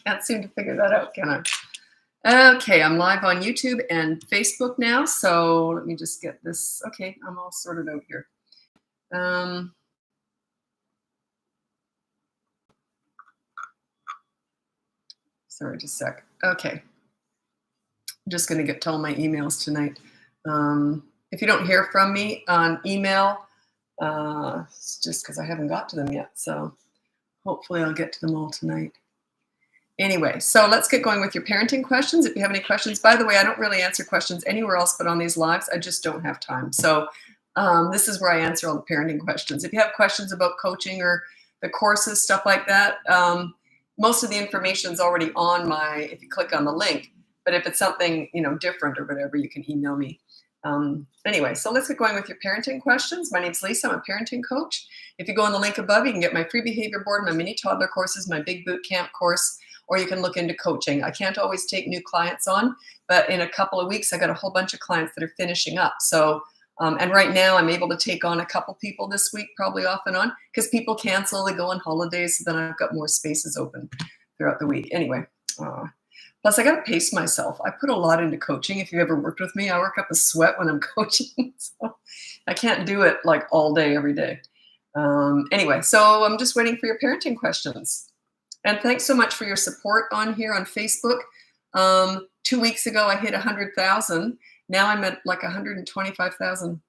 can't seem to figure that out, can I? Okay, I'm live on YouTube and Facebook now, so let me just get this. Okay, I'm all sorted out here. Sorry, just a sec. Okay. I'm just going to get to all my emails tonight. If you don't hear from me on email, it's just because I haven't got to them yet. So hopefully I'll get to them all tonight. Anyway, so let's get going with your parenting questions. If you have any questions, by the way, I don't really answer questions anywhere else but on these lives. I just don't have time. So this is where I answer all the parenting questions. If you have questions about coaching or the courses, stuff like that, most of the information is already on if you click on the link. But if it's something, different or whatever, you can email me. Anyway, so let's get going with your parenting questions. My name's Lisa. I'm a parenting coach. If you go on the link above, you can get my free behavior board, my mini toddler courses, my big boot camp course, or you can look into coaching. I can't always take new clients on, but in a couple of weeks, I got a whole bunch of clients that are finishing up. So, and right now I'm able to take on a couple people this week, probably off and on, because people cancel, they go on holidays, so then I've got more spaces open throughout the week. Anyway, plus, I got to pace myself. I put a lot into coaching. If you ever worked with me, I work up a sweat when I'm coaching. So I can't do it like all day, every day. Anyway, so I'm just waiting for your parenting questions. And thanks so much for your support on here on Facebook. 2 weeks ago, I hit 100,000. Now I'm at like 125,000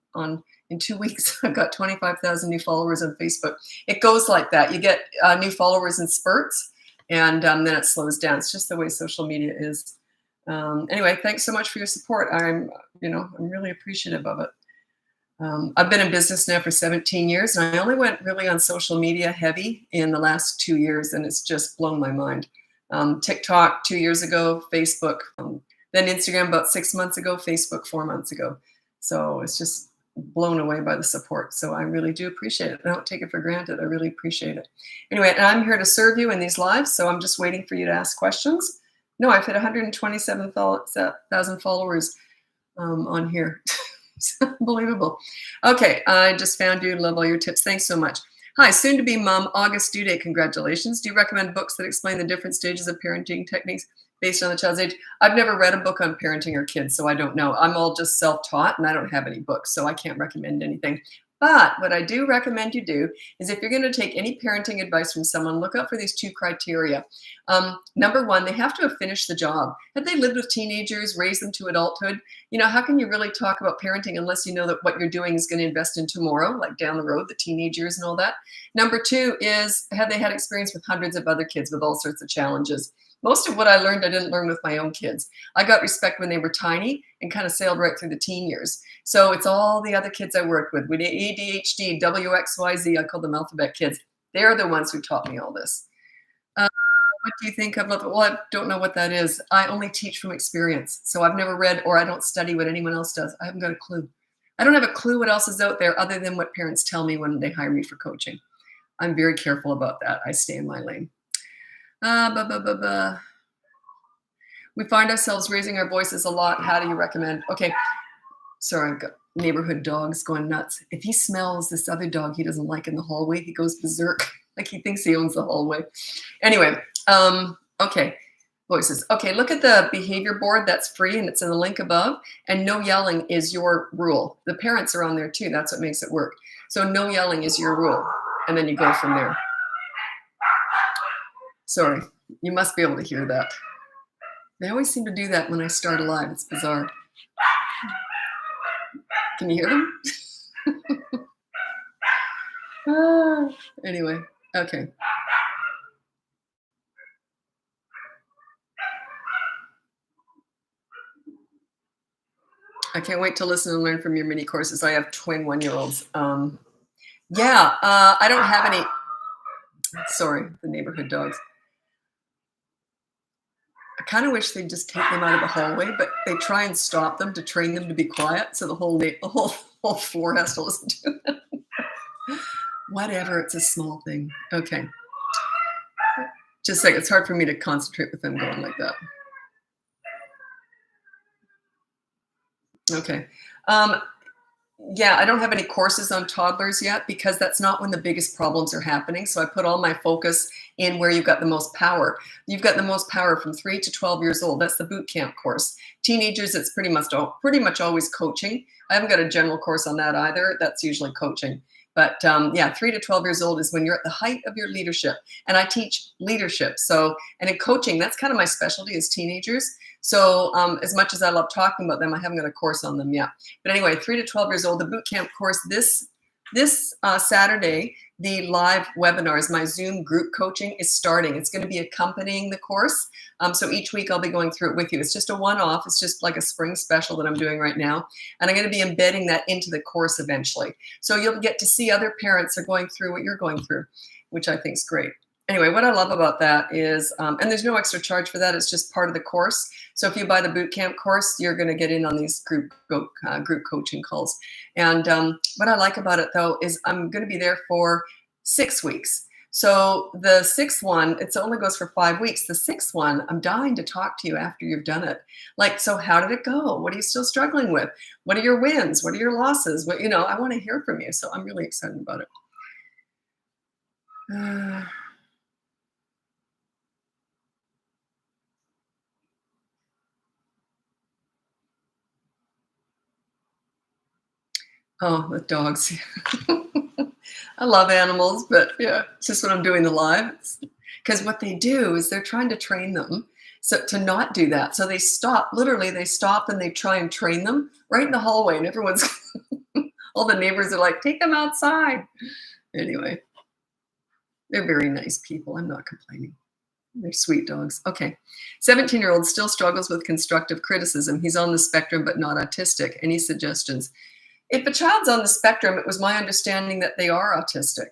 in 2 weeks. I've got 25,000 new followers on Facebook. It goes like that. You get new followers in spurts. And then it slows down. It's just the way social media is. Anyway, thanks so much for your support. I'm really appreciative of it. I've been in business now for 17 years, and I only went really on social media heavy in the last 2 years, and it's just blown my mind. TikTok 2 years ago, Facebook, then Instagram about 6 months ago, Facebook 4 months ago. So it's just blown away by the support. So I really do appreciate it. I don't take it for granted. I really appreciate it. Anyway, and I'm here to serve you in these lives. So I'm just waiting for you to ask questions. No, I've hit 127,000 followers on here. It's unbelievable. Okay, I just found you. Love all your tips. Thanks so much. Hi, soon to be mom, August due date. Congratulations. Do you recommend books that explain the different stages of parenting techniques based on the child's age? I've never read a book on parenting or kids, so I don't know. I'm all just self-taught, and I don't have any books, so I can't recommend anything. But what I do recommend you do is if you're going to take any parenting advice from someone, look out for these 2 criteria. Number 1, they have to have finished the job. Have they lived with teenagers, raised them to adulthood? How can you really talk about parenting unless you know that what you're doing is going to invest in tomorrow, like down the road, the teenagers and all that? Number 2 is, have they had experience with hundreds of other kids with all sorts of challenges? Most of what I learned, I didn't learn with my own kids. I got respect when they were tiny and kind of sailed right through the teen years. So it's all the other kids I worked with ADHD, WXYZ, I call them alphabet kids. They're the ones who taught me all this. What do you think of? Well, I don't know what that is. I only teach from experience. So I've never read or I don't study what anyone else does. I haven't got a clue. I don't have a clue what else is out there other than what parents tell me when they hire me for coaching. I'm very careful about that. I stay in my lane. We find ourselves raising our voices a lot. How do you recommend? Okay, sorry, I've got neighborhood dogs going nuts. If he smells this other dog he doesn't like in the hallway, he goes berserk. Like he thinks he owns the hallway. Anyway, okay, voices. Okay, look at the behavior board. That's free and it's in the link above. And no yelling is your rule. The parents are on there too. That's what makes it work. So no yelling is your rule. And then you go from there. Sorry, you must be able to hear that. They always seem to do that when I start a live. It's bizarre. Can you hear them? Anyway, okay. I can't wait to listen and learn from your mini courses. I have twin 1-year-olds. I don't have any. Sorry, the neighborhood dogs. I kind of wish they'd just take them out of the hallway, but they try and stop them to train them to be quiet, so the whole floor has to listen to them. Whatever, it's a small thing. Okay. Just like it's hard for me to concentrate with them going like that. Okay. Yeah, I don't have any courses on toddlers yet because that's not when the biggest problems are happening. So I put all my focus in where you've got the most power. You've got the most power from 3 to 12 years old. That's the boot camp course. Teenagers, it's pretty much always coaching. I haven't got a general course on that either. That's usually coaching. But yeah, 3 to 12 years old is when you're at the height of your leadership. And I teach leadership. So, and in coaching, that's kind of my specialty is teenagers. So as much as I love talking about them, I haven't got a course on them yet. But anyway, 3 to 12 years old, the boot camp course this Saturday, the live webinars, my Zoom group coaching is starting. It's going to be accompanying the course. So each week I'll be going through it with you. It's just a one-off. It's just like a spring special that I'm doing right now. And I'm going to be embedding that into the course eventually. So you'll get to see other parents are going through what you're going through, which I think is great. Anyway, what I love about that is, and there's no extra charge for that. It's just part of the course. So if you buy the boot camp course, you're going to get in on these group coaching calls. And what I like about it, though, is I'm going to be there for 6 weeks. So the sixth one, it only goes for 5 weeks. The sixth one, I'm dying to talk to you after you've done it. Like, so how did it go? What are you still struggling with? What are your wins? What are your losses? What, I want to hear from you. So I'm really excited about it. Oh, with dogs. I love animals, but yeah, it's just when I'm doing the lives. Because what they do is they're trying to train them to not do that. So they stop, literally, they stop and they try and train them right in the hallway, and everyone's, all the neighbors are like, take them outside. Anyway, they're very nice people. I'm not complaining. They're sweet dogs. Okay. 17-year-old still struggles with constructive criticism. He's on the spectrum, but not autistic. Any suggestions? If a child's on the spectrum, it was my understanding that they are autistic.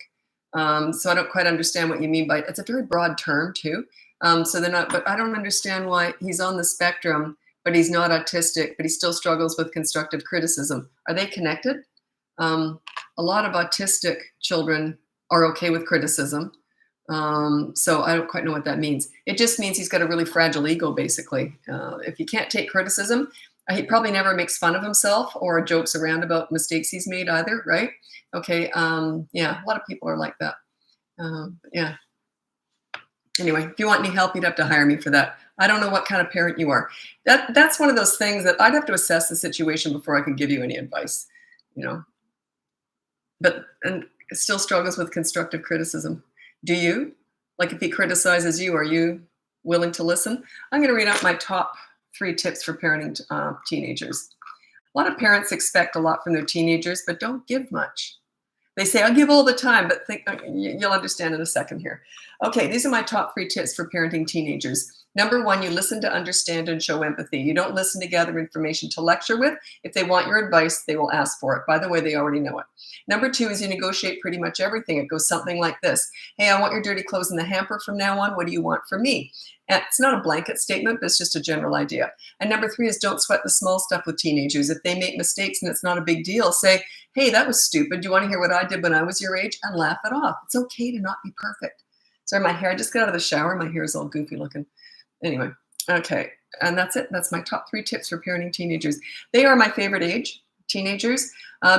So I don't quite understand what you mean by it's a very broad term too. So they're not, but I don't understand why he's on the spectrum, but he's not autistic, but he still struggles with constructive criticism. Are they connected? A lot of autistic children are okay with criticism. So I don't quite know what that means. It just means he's got a really fragile ego, basically. If you can't take criticism, he probably never makes fun of himself or jokes around about mistakes he's made either, right? Okay, yeah, a lot of people are like that. Yeah. Anyway, if you want any help, you'd have to hire me for that. I don't know what kind of parent you are. That's one of those things that I'd have to assess the situation before I could give you any advice, But and still struggles with constructive criticism. Do you? Like if he criticizes you, are you willing to listen? I'm going to read out my top 3 tips for parenting teenagers. A lot of parents expect a lot from their teenagers, but don't give much. They say, I'll give all the time, but you'll understand in a second here. Okay, these are my top 3 tips for parenting teenagers. Number 1, you listen to understand and show empathy. You don't listen to gather information to lecture with. If they want your advice, they will ask for it. By the way, they already know it. Number 2 is you negotiate pretty much everything. It goes something like this. Hey, I want your dirty clothes in the hamper from now on. What do you want from me? And it's not a blanket statement, but it's just a general idea. And number 3 is don't sweat the small stuff with teenagers. If they make mistakes and it's not a big deal, say, hey, that was stupid. Do you want to hear what I did when I was your age? And laugh it off. It's okay to not be perfect. Sorry, my hair, I just got out of the shower. My hair is all goofy looking. Anyway, okay. And that's it. That's my top 3 tips for parenting teenagers. They are my favorite age, teenagers,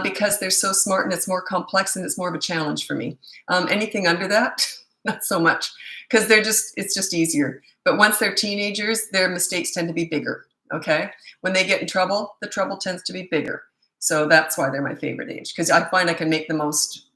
because they're so smart and it's more complex and it's more of a challenge for me. Anything under that, not so much, because it's just easier. But once they're teenagers, their mistakes tend to be bigger, okay? When they get in trouble, the trouble tends to be bigger. So that's why they're my favorite age, because I find I can make the most,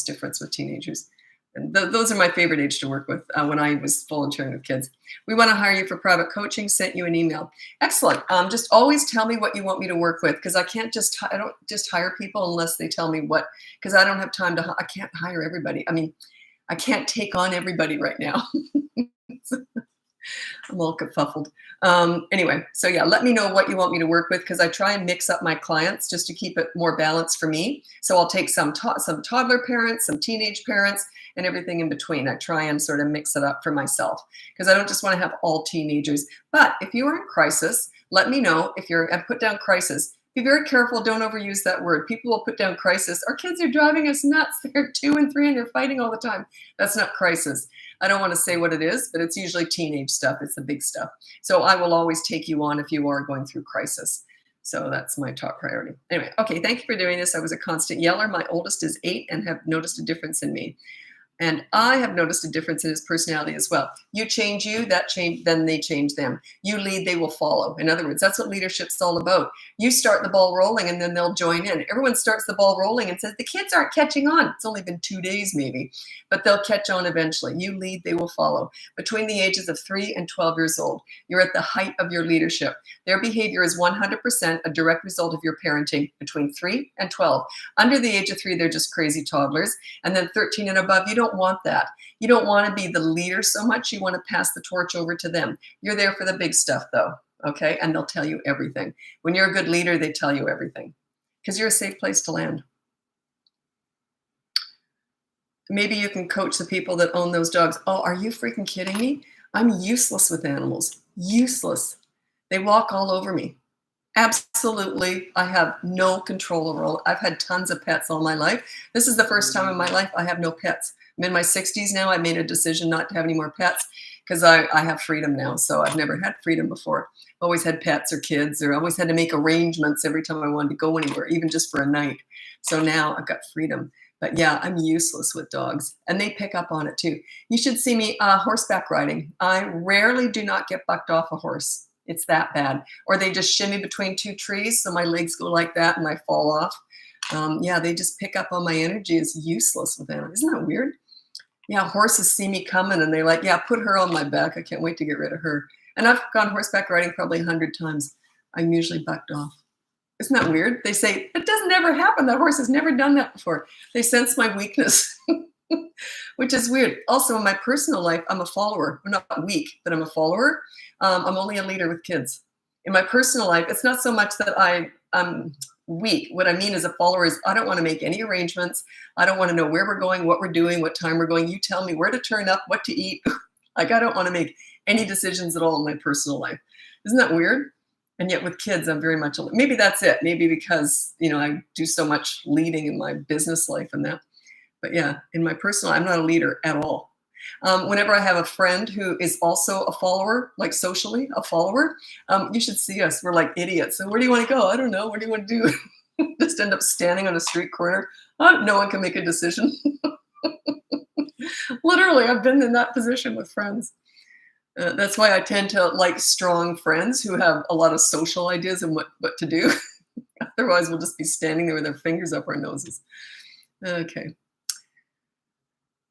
difference with teenagers. And those are my favorite age to work with when I was volunteering with kids. We want to hire you for private coaching, sent you an email. Excellent. Just always tell me what you want me to work with, because I don't just hire people unless they tell me what, because I don't have time I can't hire everybody. I mean, I can't take on everybody right now. I'm all kerfuffled. Anyway, so yeah, let me know what you want me to work with, because I try and mix up my clients just to keep it more balanced for me. So I'll take some toddler parents, some teenage parents, and everything in between. I try and sort of mix it up for myself, because I don't just want to have all teenagers. But if you are in crisis, let me know. I put down crisis. Be very careful. Don't overuse that word. People will put down crisis. Our kids are driving us nuts. They're 2 and 3 and they're fighting all the time. That's not crisis. I don't want to say what it is, but it's usually teenage stuff. It's the big stuff. So I will always take you on if you are going through crisis. So that's my top priority. Anyway, okay, thank you for doing this. I was a constant yeller. My oldest is 8 and have noticed a difference in me. And I have noticed a difference in his personality as well. You change you, that change, then they change them. You lead, they will follow. In other words, that's what leadership's all about. You start the ball rolling and then they'll join in. Everyone starts the ball rolling and says, the kids aren't catching on. It's only been 2 days maybe, but they'll catch on eventually. You lead, they will follow. Between the ages of 3 and 12 years old, you're at the height of your leadership. Their behavior is 100% a direct result of your parenting between 3 and 12. Under the age of 3, they're just crazy toddlers. And then 13 and above, you don't want that. You don't want to be the leader so much. You want to pass the torch over to them. You're there for the big stuff though, okay? And they'll tell you everything. When you're a good leader, they tell you everything because you're a safe place to land. Maybe you can coach the people that own those dogs. Oh, are you freaking kidding me? I'm useless with animals. Useless. They walk all over me. Absolutely, I have no control over all. I've had tons of pets all my life. This is the first time in my life I have no pets. I'm in my 60s now. I made a decision not to have any more pets because I have freedom now. So I've never had freedom before. Always had pets or kids, or always had to make arrangements every time I wanted to go anywhere, even just for a night. So now I've got freedom. But yeah, I'm useless with dogs, and they pick up on it too. You should see me horseback riding. I rarely do not get bucked off a horse. It's that bad. Or they just shimmy between 2 trees, so my legs go like that and I fall off. Yeah, they just pick up on my energy. It's useless with them. Isn't that weird? Yeah, horses see me coming and they're like, yeah, put her on my back. I can't wait to get rid of her. And I've gone horseback riding probably 100 times. I'm usually bucked off. Isn't that weird? They say, it doesn't ever happen. That horse has never done that before. They sense my weakness, which is weird. Also, in my personal life, I'm a follower. I'm not weak, but I'm a follower. I'm only a leader with kids. In my personal life, it's not so much that I'm weak. What I mean as a follower is I don't want to make any arrangements. I don't want to know where we're going, what we're doing, what time we're going. You tell me where to turn up, what to eat. Like, I don't want to make any decisions at all in my personal life. Isn't that weird? And yet with kids, I'm very much, maybe that's it. Maybe because, I do so much leading in my business life and that. But yeah, in my personal, I'm not a leader at all. Whenever I have a friend who is also a follower, like socially a follower, you should see us. We're like idiots. And where do you want to go? I don't know. What do you want to do? Just end up standing on a street corner. No one can make a decision. Literally, I've been in that position with friends. That's why I tend to like strong friends who have a lot of social ideas and what to do. Otherwise, we'll just be standing there with our fingers up our noses. Okay.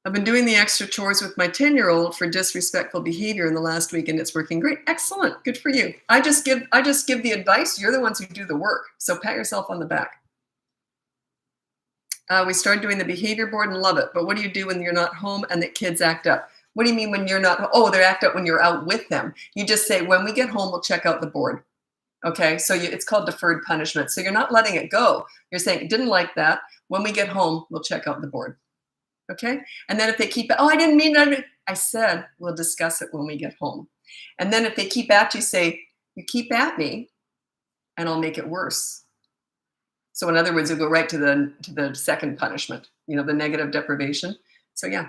I've been doing the extra chores with my 10-year-old for disrespectful behavior in the last week, and it's working great. Excellent. Good for you. I just give the advice. You're the ones who do the work. So pat yourself on the back. We started doing the behavior board and love it. But what do you do when you're not home and the kids act up? What do you mean when you're not? Oh, they act up when you're out with them. You just say, when we get home, we'll check out the board. Okay, so it's called deferred punishment. So you're not letting it go. You're saying, didn't like that. When we get home, we'll check out the board. Okay, and then if they keep, I didn't mean that. I said, we'll discuss it when we get home. And then if they keep at you, say, you keep at me and I'll make it worse. So in other words, you'll go right to the second punishment, the negative deprivation. So yeah.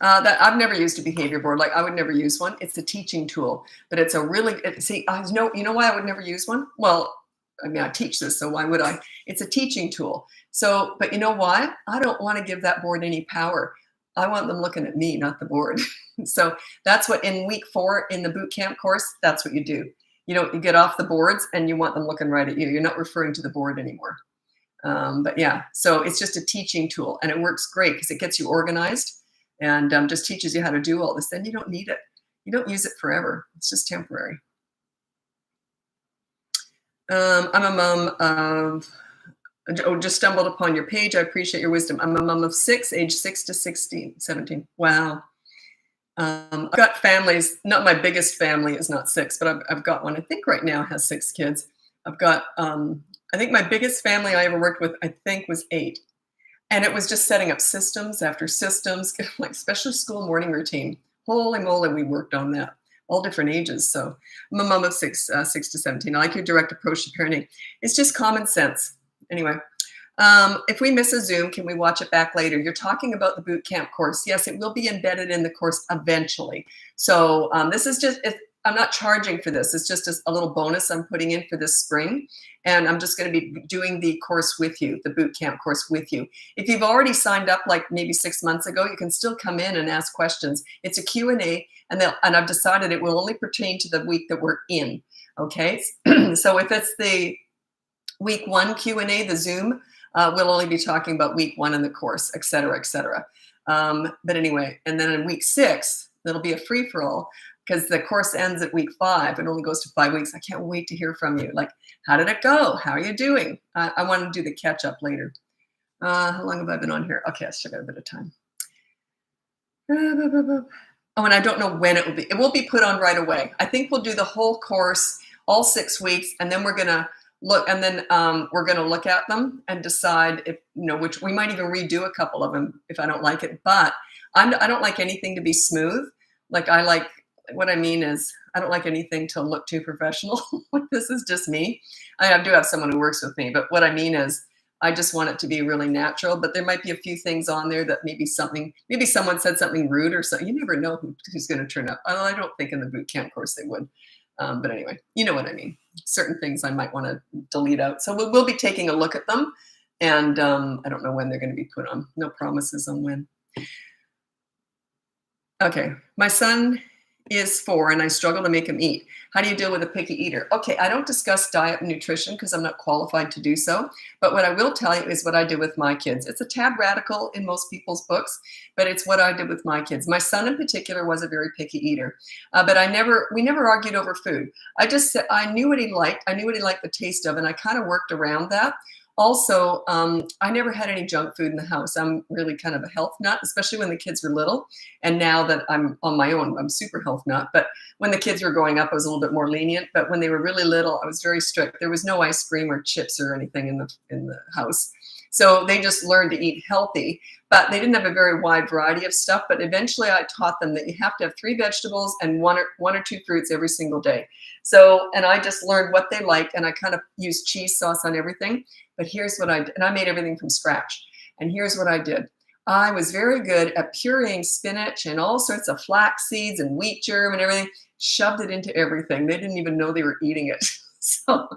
That I've never used a behavior board. Like I would never use one. It's a teaching tool, but it's a really, you know why I would never use one? Well, I teach this, so why would I? It's a teaching tool. So, but you know why? I don't want to give that board any power. I want them looking at me, not the board. So that's what in week 4 in the boot camp course, that's what you do. You get off the boards and you want them looking right at you. You're not referring to the board anymore. But yeah, so it's just a teaching tool and it works great because it gets you organized. And just teaches you how to do all this. Then you don't need it. You don't use it forever. It's just temporary. I'm a mom of, just stumbled upon your page. I appreciate your wisdom. I'm a mom of 6, age 6 to 17. Wow. I've got families. Not my biggest family is not 6, but I've got one. I think right now has 6 kids. I've got, I think my biggest family I ever worked with, I think was 8. And it was just setting up systems after systems, like special school morning routine. Holy moly, we worked on that. All different ages. So I'm a mom of 6 to 17. I like your direct approach to parenting. It's just common sense. Anyway, if we miss a Zoom, can we watch it back later? You're talking about the boot camp course. Yes, it will be embedded in the course eventually. So this is just, I'm not charging for this. It's just a little bonus I'm putting in for this spring. And I'm just going to be doing the course with you, the boot camp course with you. If you've already signed up like maybe 6 months ago, you can still come in and ask questions. It's a Q&A, and I've decided it will only pertain to the week that we're in. Okay, so if it's the week 1 Q&A, the Zoom, we'll only be talking about week 1 in the course, et cetera, et cetera. But anyway, and then in week 6, it'll be a free-for-all because the course ends at week 5. It only goes to 5 weeks. I can't wait to hear from you. Like, how did it go? How are you doing? I want to do the catch-up later. How long have I been on here? Okay, I still got a bit of time. Oh, and I don't know when it will be. It won't be put on right away. I think we'll do the whole course, all 6 weeks, and then we're going to look, and then we're going to look at them and decide if, which we might even redo a couple of them if I don't like it. But I don't like anything to be smooth. Like what I mean is I don't like anything to look too professional. This is just me. I do have someone who works with me, but what I mean is I just want it to be really natural. But there might be a few things on there that maybe someone said something rude or something. You never know who's going to turn up. I don't think in the boot camp course they would. But anyway, you know what I mean. Certain things I might want to delete out. So we'll be taking a look at them. And I don't know when they're going to be put on. No promises on when. Okay, my son is 4 and I struggle to make him eat. How do you deal with a picky eater? Okay, I don't discuss diet and nutrition because I'm not qualified to do so. But what I will tell you is what I did with my kids. It's a tad radical in most people's books, but it's what I did with my kids. My son in particular was a very picky eater, but we never argued over food. I just said I knew what he liked. I knew what he liked the taste of, and I kind of worked around that. Also, I never had any junk food in the house. I'm really kind of a health nut, especially when the kids were little. And now that I'm on my own, I'm super health nut. But when the kids were growing up, I was a little bit more lenient. But when they were really little, I was very strict. There was no ice cream or chips or anything in the house. So they just learned to eat healthy, but they didn't have a very wide variety of stuff. But eventually I taught them that you have to have 3 vegetables and one or 2 fruits every single day. So, and I just learned what they liked, and I kind of used cheese sauce on everything. But here's what I did, and I made everything from scratch. And here's what I did. I was very good at pureeing spinach and all sorts of flax seeds and wheat germ and everything, shoved it into everything. They didn't even know they were eating it. So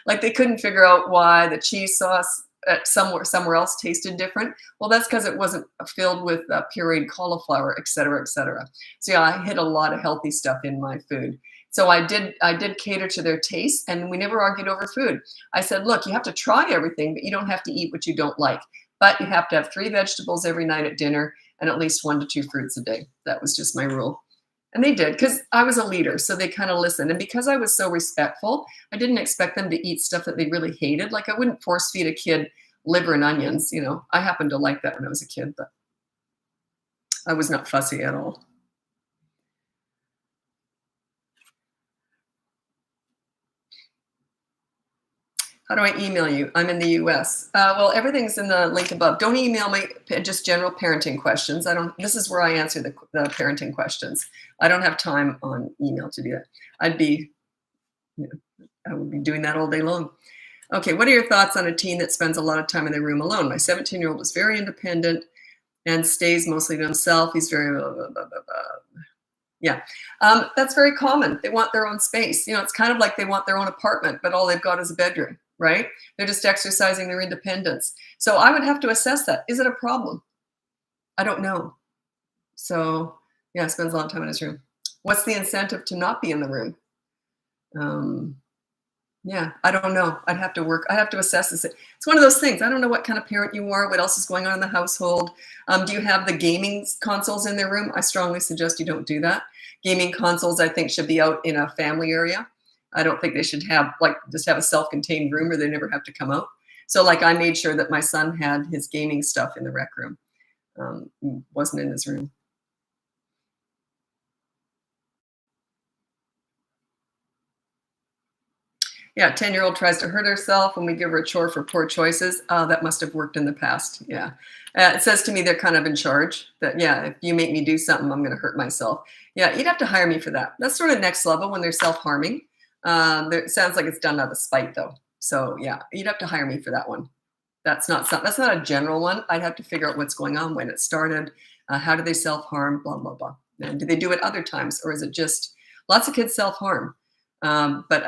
like they couldn't figure out why the cheese sauce somewhere else tasted different. Well, that's because it wasn't filled with pureed cauliflower, et cetera, et cetera. So yeah, I hid a lot of healthy stuff in my food. So I did cater to their taste, and we never argued over food. I said, look, you have to try everything, but you don't have to eat what you don't like. But you have to have 3 vegetables every night at dinner and at least 1 to 2 fruits a day. That was just my rule. And they did, because I was a leader, so they kind of listened. And because I was so respectful, I didn't expect them to eat stuff that they really hated. Like I wouldn't force feed a kid liver and onions. I happened to like that when I was a kid, but I was not fussy at all. How do I email you? I'm in the US. Well, everything's in the link above. Don't email me just general parenting questions. This is where I answer the parenting questions. I don't have time on email to do that. I would be doing that all day long. Okay, what are your thoughts on a teen that spends a lot of time in their room alone? My 17-year-old is very independent and stays mostly to himself. He's very blah, blah, blah, blah, blah. Yeah, that's very common. They want their own space. It's kind of like they want their own apartment, but all they've got is a bedroom, right? They're just exercising their independence. So I would have to assess that. Is it a problem? I don't know. So yeah, spends a lot of time in his room. What's the incentive to not be in the room? Yeah, I don't know. I'd have to assess this. It's one of those things. I don't know what kind of parent you are, what else is going on in the household. Do you have the gaming consoles in their room? I strongly suggest you don't do that. Gaming consoles, I think, should be out in a family area. I don't think they should just have a self-contained room where they never have to come out. So I made sure that my son had his gaming stuff in the rec room. Wasn't in his room. Yeah, 10-year-old tries to hurt herself when we give her a chore for poor choices. That must have worked in the past. Yeah. It says to me they're kind of in charge. That, yeah, if you make me do something, I'm going to hurt myself. Yeah, you'd have to hire me for that. That's sort of next level when they're self-harming. It sounds like it's done out of spite, though. So, yeah, you'd have to hire me for that one. That's not a general one. I'd have to figure out what's going on, when it started, how do they self-harm, blah, blah, blah. And do they do it other times, or is it just Lots of kids self-harm. But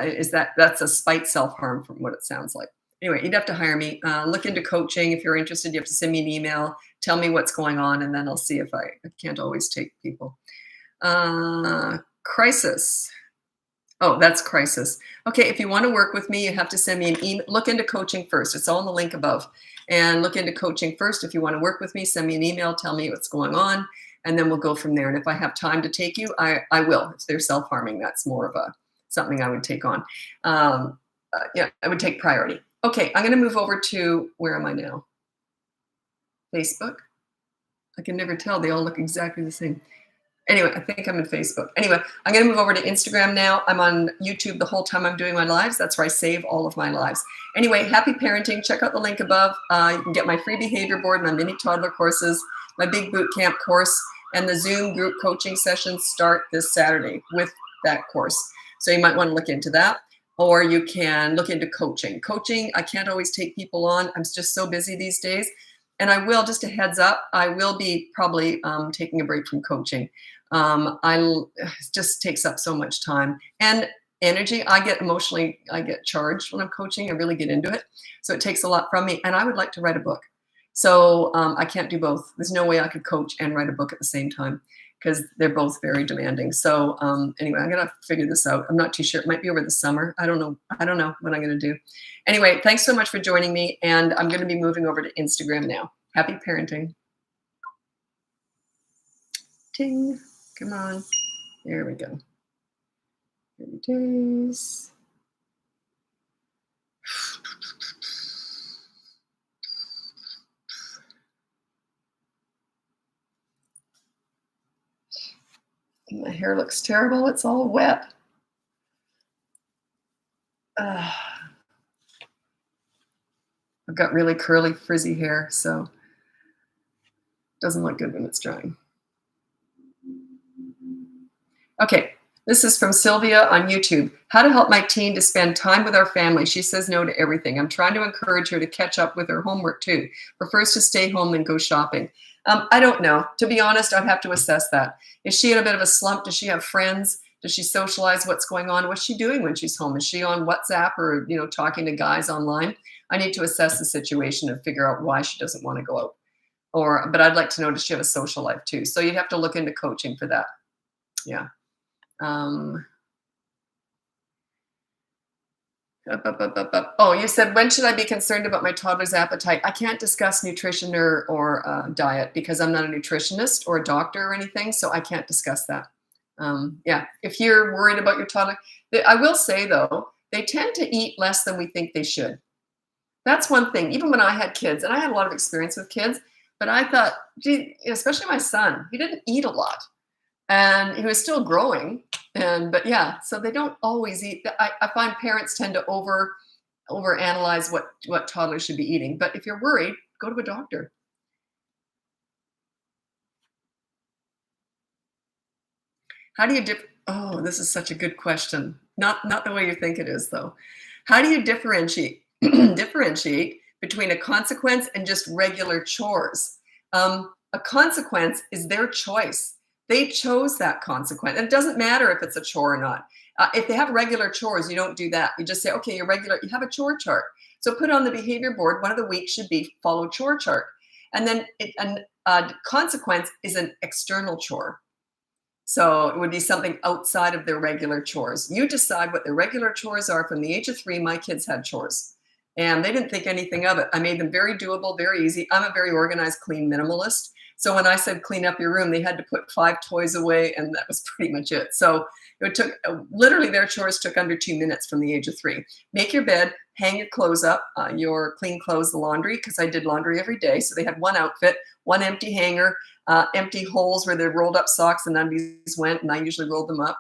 that's a spite self-harm from what it sounds like. Anyway, you'd have to hire me. Look into coaching. If you're interested, you have to send me an email. Tell me what's going on, and then I'll see if I can't always take people. Crisis. Oh, that's crisis. Okay, if you want to work with me, you have to send me an email. Look into coaching first. It's all in the link above. And look into coaching first. If you want to work with me, send me an email. Tell me what's going on, and then we'll go from there. And if I have time to take you, I will. If they're self-harming, that's more of something I would take on. Yeah, I would take priority. Okay, I'm going to move over to, where am I now? Facebook. I can never tell. They all look exactly the same. Anyway, I think I'm in Facebook. Anyway, I'm going to move over to Instagram now. I'm on YouTube the whole time I'm doing my lives. That's where I save all of my lives. Anyway, happy parenting. Check out the link above. You can get my free behavior board, my mini toddler courses, my big boot camp course, and the Zoom group coaching sessions start this Saturday with that course. So you might want to look into that. Or you can look into coaching. Coaching, I can't always take people on. I'm just so busy these days. And I will, just a heads up, I will be probably taking a break from coaching. It just takes up so much time and energy. I get charged when I'm coaching. I really get into it. So it takes a lot from me. And I would like to write a book. So I can't do both. There's no way I could coach and write a book at the same time, because they're both very demanding. So anyway, I'm gonna figure this out. I'm not too sure. It might be over the summer. I don't know what I'm gonna do. Anyway, thanks so much for joining me. And I'm gonna be moving over to Instagram now. Happy parenting. Ting, come on. There we go. 30 days. My hair looks terrible. It's all wet. I've got really curly, frizzy hair, so it doesn't look good when it's drying. Okay, this is from Sylvia on YouTube. How to help my teen to spend time with our family. She says no to everything. I'm trying to encourage her to catch up with her homework too. Prefers to stay home and go shopping. I don't know. To be honest, I'd have to assess that. Is she in a bit of a slump? Does she have friends? Does she socialize? What's going on? What's she doing when she's home? Is she on WhatsApp or talking to guys online? I need to assess the situation and figure out why she doesn't want to go out. But I'd like to know, does she have a social life too? So you'd have to look into coaching for that. Yeah. Oh, you said, when should I be concerned about my toddler's appetite? I can't discuss nutrition or diet because I'm not a nutritionist or a doctor or anything, so I can't discuss that. Yeah, if you're worried about your toddler, I will say though, they tend to eat less than we think they should. That's one thing. Even when I had kids, and I had a lot of experience with kids, but I thought, gee, especially my son, he didn't eat a lot. And he was still growing, but yeah, so they don't always eat. I find parents tend to over analyze what toddlers should be eating. But if you're worried, go to a doctor. How do you Oh, this is such a good question. Not the way you think it is, though. How do you differentiate between a consequence and just regular chores? A consequence is their choice. They chose that consequence. It doesn't matter if it's a chore or not. If they have regular chores, you don't do that. You just say, okay, you have a chore chart. So put on the behavior board, one of the weeks should be follow chore chart. And then a consequence is an external chore. So it would be something outside of their regular chores. You decide what their regular chores are. From the age of 3, my kids had chores. And they didn't think anything of it. I made them very doable, very easy. I'm a very organized, clean minimalist. So when I said clean up your room, they had to put 5 toys away, and that was pretty much it. So it took, literally their chores took under 2 minutes from the age of 3. Make your bed, hang your clothes up, your clean clothes, the laundry, because I did laundry every day. So they had one outfit, one empty hanger, empty holes where the rolled up socks and undies went, and I usually rolled them up.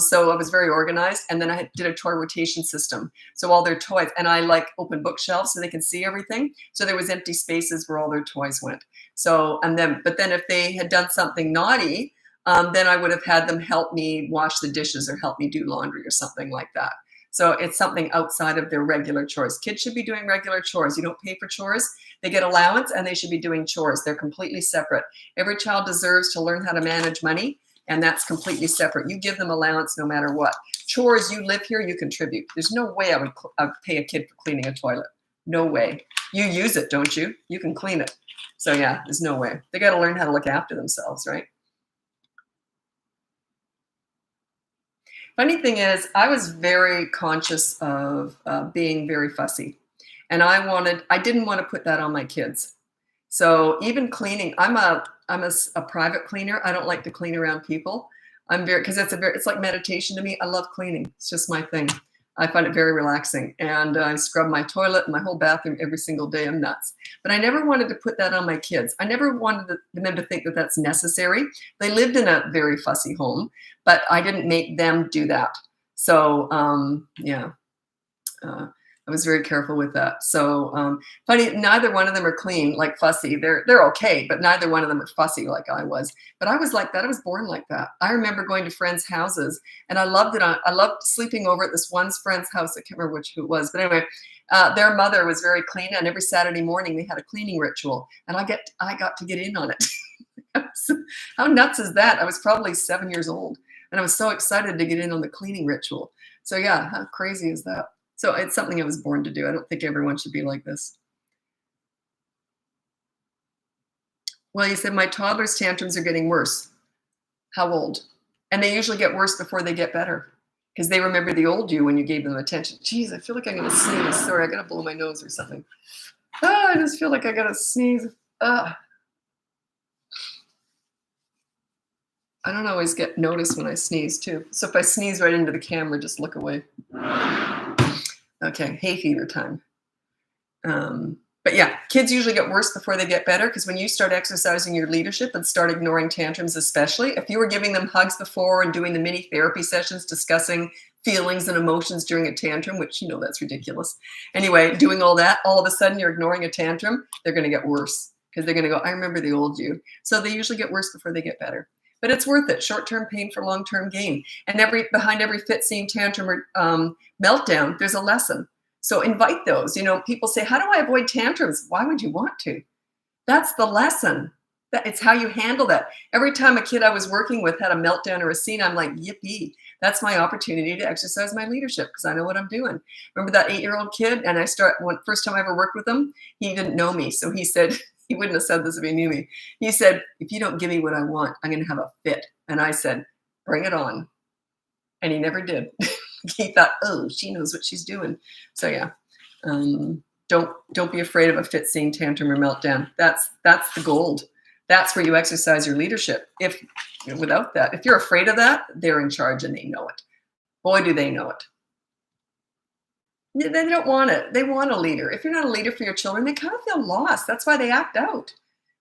So I was very organized. And then I did a toy rotation system. So all their toys, and I open bookshelves so they can see everything. So there was empty spaces where all their toys went. So, but then if they had done something naughty, then I would have had them help me wash the dishes or help me do laundry or something like that. So it's something outside of their regular chores. Kids should be doing regular chores. You don't pay for chores. They get allowance and they should be doing chores. They're completely separate. Every child deserves to learn how to manage money And that's completely separate. You give them allowance no matter what. Chores, you live here, you contribute. There's no way I would pay a kid for cleaning a toilet. No way. You use it, don't you? You can clean it. So yeah, there's no way. They got to learn how to look after themselves, right? Funny thing is, I was very conscious of being very fussy. And I didn't want to put that on my kids. So even cleaning, I'm a private cleaner. I don't like to clean around people. Because it's like meditation to me. I love cleaning. It's just my thing. I find it very relaxing. And I scrub my toilet and my whole bathroom every single day. I'm nuts. But I never wanted to put that on my kids. I never wanted them to think that that's necessary. They lived in a very fussy home, but I didn't make them do that. So yeah. I was very careful with that. So funny, neither one of them are clean, like fussy. They're okay, but neither one of them are fussy like I was. But I was like that. I was born like that. I remember going to friends' houses, and I loved it. I loved sleeping over at this one friend's house. I can't remember who it was, but anyway, their mother was very clean, and every Saturday morning they had a cleaning ritual, and I got to get in on it. How nuts is that? I was probably 7 years old, and I was so excited to get in on the cleaning ritual. So yeah, how crazy is that? So it's something I was born to do. I don't think everyone should be like this. Well, you said my toddler's tantrums are getting worse. How old? And they usually get worse before they get better because they remember the old you when you gave them attention. Geez, I feel like I'm going to sneeze. Sorry, I got to blow my nose or something. I just feel like I got to sneeze. I don't always get noticed when I sneeze too. So if I sneeze right into the camera, just look away. Okay, hay fever time. But yeah, kids usually get worse before they get better because when you start exercising your leadership and start ignoring tantrums, especially if you were giving them hugs before and doing the mini therapy sessions discussing feelings and emotions during a tantrum, which that's ridiculous. Anyway, doing all that, all of a sudden you're ignoring a tantrum, they're going to get worse because they're going to go, I remember the old you. So they usually get worse before they get better. But it's worth it. Short-term pain for long-term gain. And behind every fit-seeing tantrum or meltdown, there's a lesson. So invite those. People say, how do I avoid tantrums? Why would you want to? That's the lesson. It's how you handle that. Every time a kid I was working with had a meltdown or a scene, I'm like, yippee. That's my opportunity to exercise my leadership because I know what I'm doing. Remember that 8-year-old kid? And first time I ever worked with him, he didn't know me. So he said, he wouldn't have said this if he knew me. He said, if you don't give me what I want, I'm going to have a fit. And I said, bring it on. And he never did. He thought, oh, she knows what she's doing. So yeah, don't be afraid of a fit scene, tantrum, or meltdown. That's the gold. That's where you exercise your leadership. Without that, if you're afraid of that, they're in charge and they know it. Boy, do they know it. They don't want it. They want a leader. If you're not a leader for your children, they kind of feel lost. That's why they act out.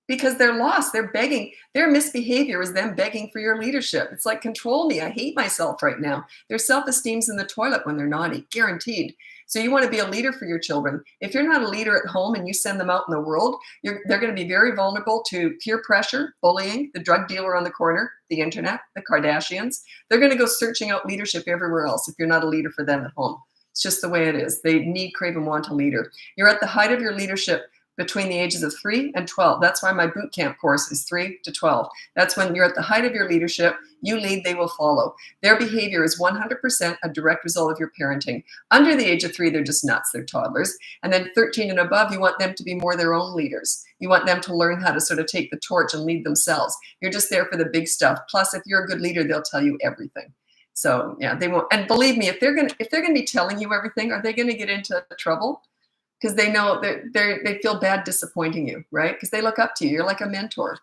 Because they're lost. They're begging. Their misbehavior is them begging for your leadership. It's like, control me. I hate myself right now. Their self-esteem's in the toilet when they're naughty, guaranteed. So you want to be a leader for your children. If you're not a leader at home and you send them out in the world, they're going to be very vulnerable to peer pressure, bullying, the drug dealer on the corner, the internet, the Kardashians. They're going to go searching out leadership everywhere else if you're not a leader for them at home. It's just the way it is. They need, crave, and want a leader. You're at the height of your leadership between the ages of 3 and 12. That's why my boot camp course is 3 to 12. That's when you're at the height of your leadership. You lead, they will follow. Their behavior is 100% a direct result of your parenting. Under the age of 3, they're just nuts. They're toddlers. And then 13 and above, you want them to be more their own leaders. You want them to learn how to sort of take the torch and lead themselves. You're just there for the big stuff. Plus, if you're a good leader, they'll tell you everything. So yeah, they won't. And believe me, if they're gonna be telling you everything, are they gonna get into trouble? Because they know they feel bad disappointing you, right? Because they look up to you. You're like a mentor.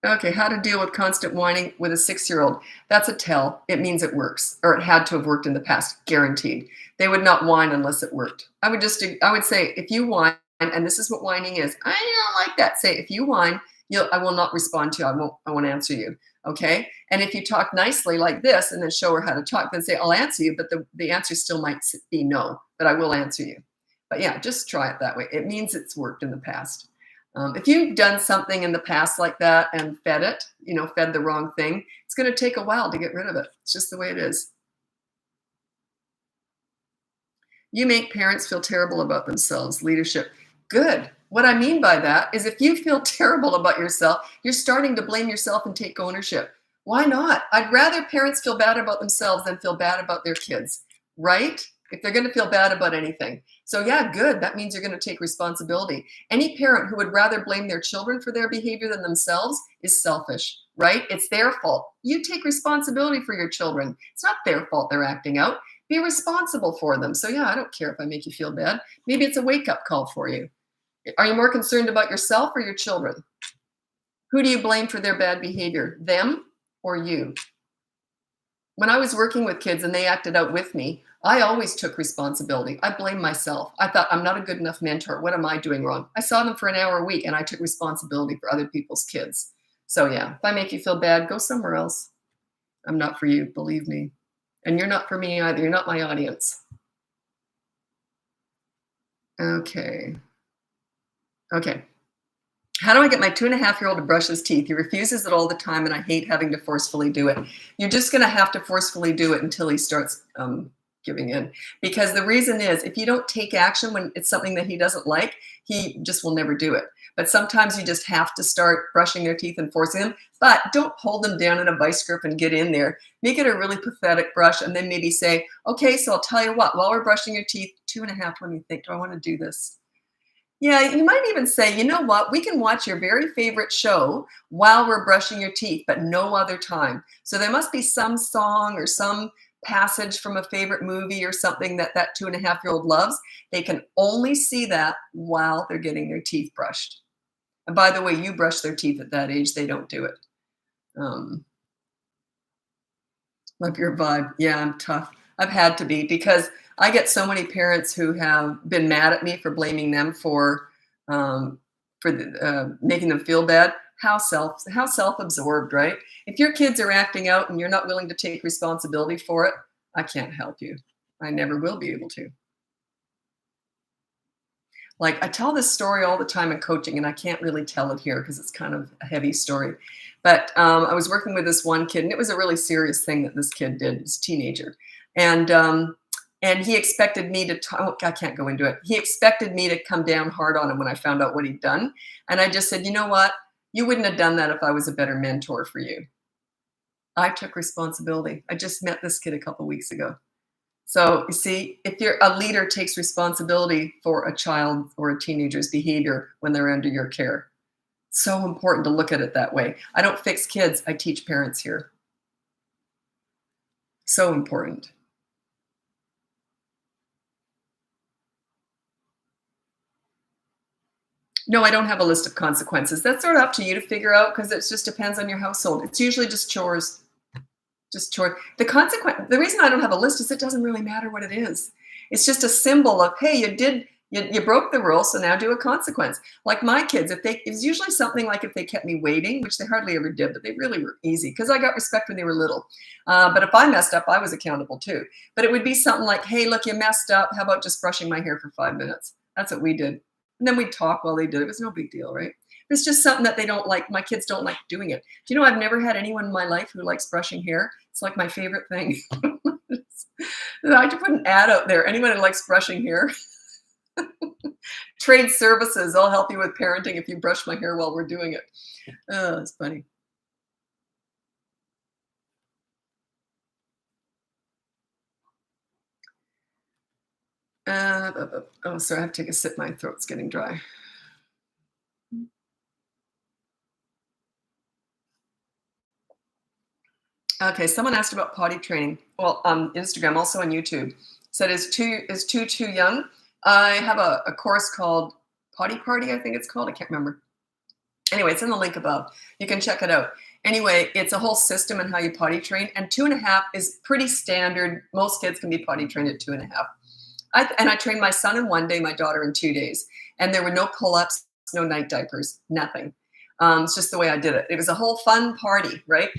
Okay, how to deal with constant whining with a 6-year-old. That's a tell. It means it works, or it had to have worked in the past, guaranteed. They would not whine unless it worked. I would say, if you whine, and this is what whining is, I don't like that. Say, if you whine, I will not respond to you. I won't answer you. Okay. And if you talk nicely like this and then show her how to talk, then say, I'll answer you, but the answer still might be no, but I will answer you. But yeah, just try it that way. It means it's worked in the past. If you've done something in the past like that and fed the wrong thing, it's going to take a while to get rid of it. It's just the way it is. You make parents feel terrible about themselves. Leadership. Good. What I mean by that is if you feel terrible about yourself, you're starting to blame yourself and take ownership. Why not? I'd rather parents feel bad about themselves than feel bad about their kids, right? If they're going to feel bad about anything. So yeah, good. That means you're going to take responsibility. Any parent who would rather blame their children for their behavior than themselves is selfish, right? It's their fault. You take responsibility for your children. It's not their fault they're acting out. Be responsible for them. So yeah, I don't care if I make you feel bad. Maybe it's a wake-up call for you. Are you more concerned about yourself or your children? Who do you blame for their bad behavior? Them or you? When I was working with kids and they acted out with me, I always took responsibility. I blamed myself. I thought, I'm not a good enough mentor. What am I doing wrong? I saw them for an hour a week and I took responsibility for other people's kids. So yeah, if I make you feel bad, go somewhere else. I'm not for you, believe me. And you're not for me either. You're not my audience. Okay. How do I get my 2.5-year-old to brush his teeth? He refuses it all the time and I hate having to forcefully do it. You're just going to have to forcefully do it until he starts giving in. Because the reason is if you don't take action when it's something that he doesn't like, he just will never do it. But sometimes you just have to start brushing their teeth and forcing them. But don't hold them down in a vice grip and get in there. Make it a really pathetic brush and then maybe say, okay, so I'll tell you what, while we're brushing your teeth, 2.5, what do you think? Do I want to do this? Yeah, you might even say, you know what, we can watch your very favorite show while we're brushing your teeth, but no other time. So there must be some song or some passage from a favorite movie or something that 2.5-year-old loves. They can only see that while they're getting their teeth brushed. And by the way, you brush their teeth at that age, they don't do it. Love your vibe. Yeah, I'm tough. I've had to be because I get so many parents who have been mad at me for blaming them for making them feel bad. How self-absorbed, right? If your kids are acting out and you're not willing to take responsibility for it, I can't help you. I never will be able to. Like I tell this story all the time in coaching and I can't really tell it here because it's kind of a heavy story. But I was working with this one kid and it was a really serious thing that this kid did. He was a teenager. And he expected me to, I can't go into it. He expected me to come down hard on him when I found out what he'd done. And I just said, you know what? You wouldn't have done that if I was a better mentor for you. I took responsibility. I just met this kid a couple weeks ago. So you see, if you're a leader takes responsibility for a child or a teenager's behavior when they're under your care. It's so important to look at it that way. I don't fix kids. I teach parents here. So important. No, I don't have a list of consequences. That's sort of up to you to figure out because it just depends on your household. It's usually just chores. Just chore. The reason I don't have a list is it doesn't really matter what it is. It's just a symbol of, hey, you broke the rule, so now do a consequence. Like my kids, it was usually something like if they kept me waiting, which they hardly ever did, but they really were easy because I got respect when they were little. But if I messed up, I was accountable too. But it would be something like, hey, look, you messed up. How about just brushing my hair for 5 minutes? That's what we did. And then we'd talk while they did it. It was no big deal, right? It's just something that they don't like. My kids don't like doing it. Do you know I've never had anyone in my life who likes brushing hair? It's like my favorite thing. I just put an ad out there. Anyone who likes brushing hair? Trade services. I'll help you with parenting if you brush my hair while we're doing it. Oh, it's funny. Oh, sorry. I have to take a sip. My throat's getting dry. Okay, someone asked about potty training. Well, on Instagram, also on YouTube. Said is too young? I have a course called Potty Party, I think it's called. I can't remember. Anyway, it's in the link above. You can check it out. Anyway, it's a whole system in how you potty train, and 2.5 is pretty standard. Most kids can be potty trained at 2.5. I trained my son in 1 day, my daughter in 2 days, and there were no pull-ups, no night diapers, nothing. It's just the way I did it. It was a whole fun party, right?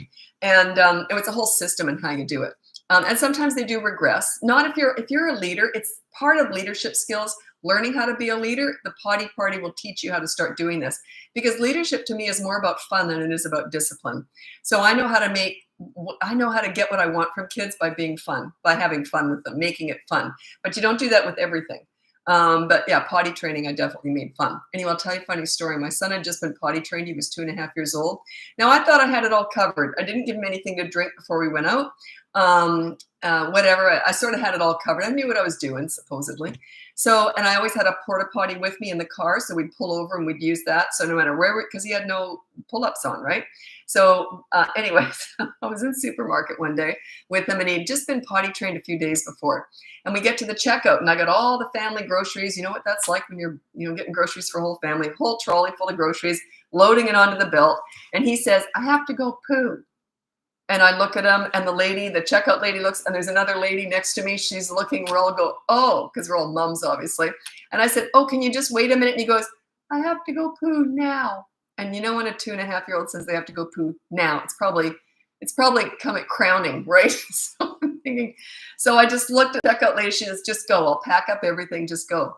And it was a whole system in how you do it. And sometimes they do regress. Not if you're a leader. It's part of leadership skills. learning how to be a leader, the potty party will teach you how to start doing this. Because leadership to me is more about fun than it is about discipline. So I know how to get what I want from kids by being fun, by having fun with them, making it fun. But you don't do that with everything. But yeah, potty training, I definitely made fun. Anyway, I'll tell you a funny story. My son had just been potty trained. He was 2.5 years old. Now I thought I had it all covered. I didn't give him anything to drink before we went out. Whatever. I sort of had it all covered. I knew what I was doing, supposedly. So, and I always had a porta potty with me in the car. So we'd pull over and we'd use that. So no matter where, because he had no pull-ups on, right? So anyways, I was in the supermarket one day with him and he'd just been potty trained a few days before. And we get to the checkout and I got all the family groceries. You know what that's like when you're, getting groceries for a whole family, a whole trolley full of groceries, loading it onto the belt. And he says, I have to go poo. And I look at him and the checkout lady looks, and there's another lady next to me. She's looking, we're all go, oh, because we're all mums, obviously. And I said, oh, can you just wait a minute? And he goes, I have to go poo now. And when a 2.5-year-old says they have to go poo now, it's probably coming crowning, right? So I'm thinking, so I just looked at the checkout lady. She says, just go. I'll pack up everything. Just go.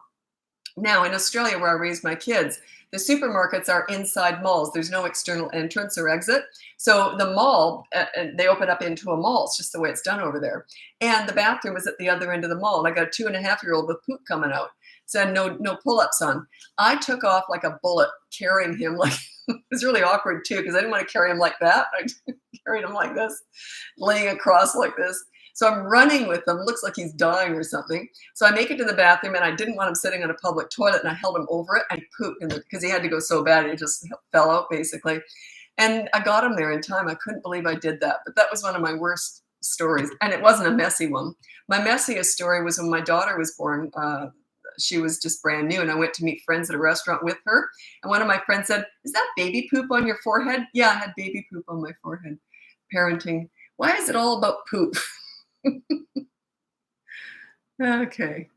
Now in Australia, where I raised my kids, the supermarkets are inside malls. There's no external entrance or exit. So the mall, they open up into a mall. It's just the way it's done over there. And the bathroom was at the other end of the mall. And I got a 2.5-year-old with poop coming out. So no pull-ups on. I took off like a bullet, carrying him like, it was really awkward too, because I didn't want to carry him like that. I carried him like this, laying across like this. So I'm running with him, looks like he's dying or something. So I make it to the bathroom and I didn't want him sitting on a public toilet and I held him over it and he pooped because he had to go so bad. He just fell out basically. And I got him there in time. I couldn't believe I did that. But that was one of my worst stories. And it wasn't a messy one. My messiest story was when my daughter was born. She was just brand new and I went to meet friends at a restaurant with her. And one of my friends said, is that baby poop on your forehead? Yeah, I had baby poop on my forehead. Parenting. Why is it all about poop? Okay.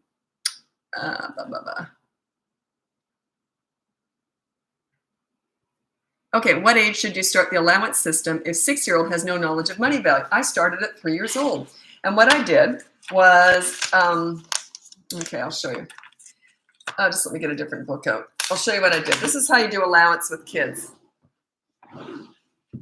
Okay, what age should you start the allowance system if 6-year-old has no knowledge of money value? I started at 3 years old. And what I did was, okay, I'll show you. Just let me get a different book out. I'll show you what I did. This is how you do allowance with kids.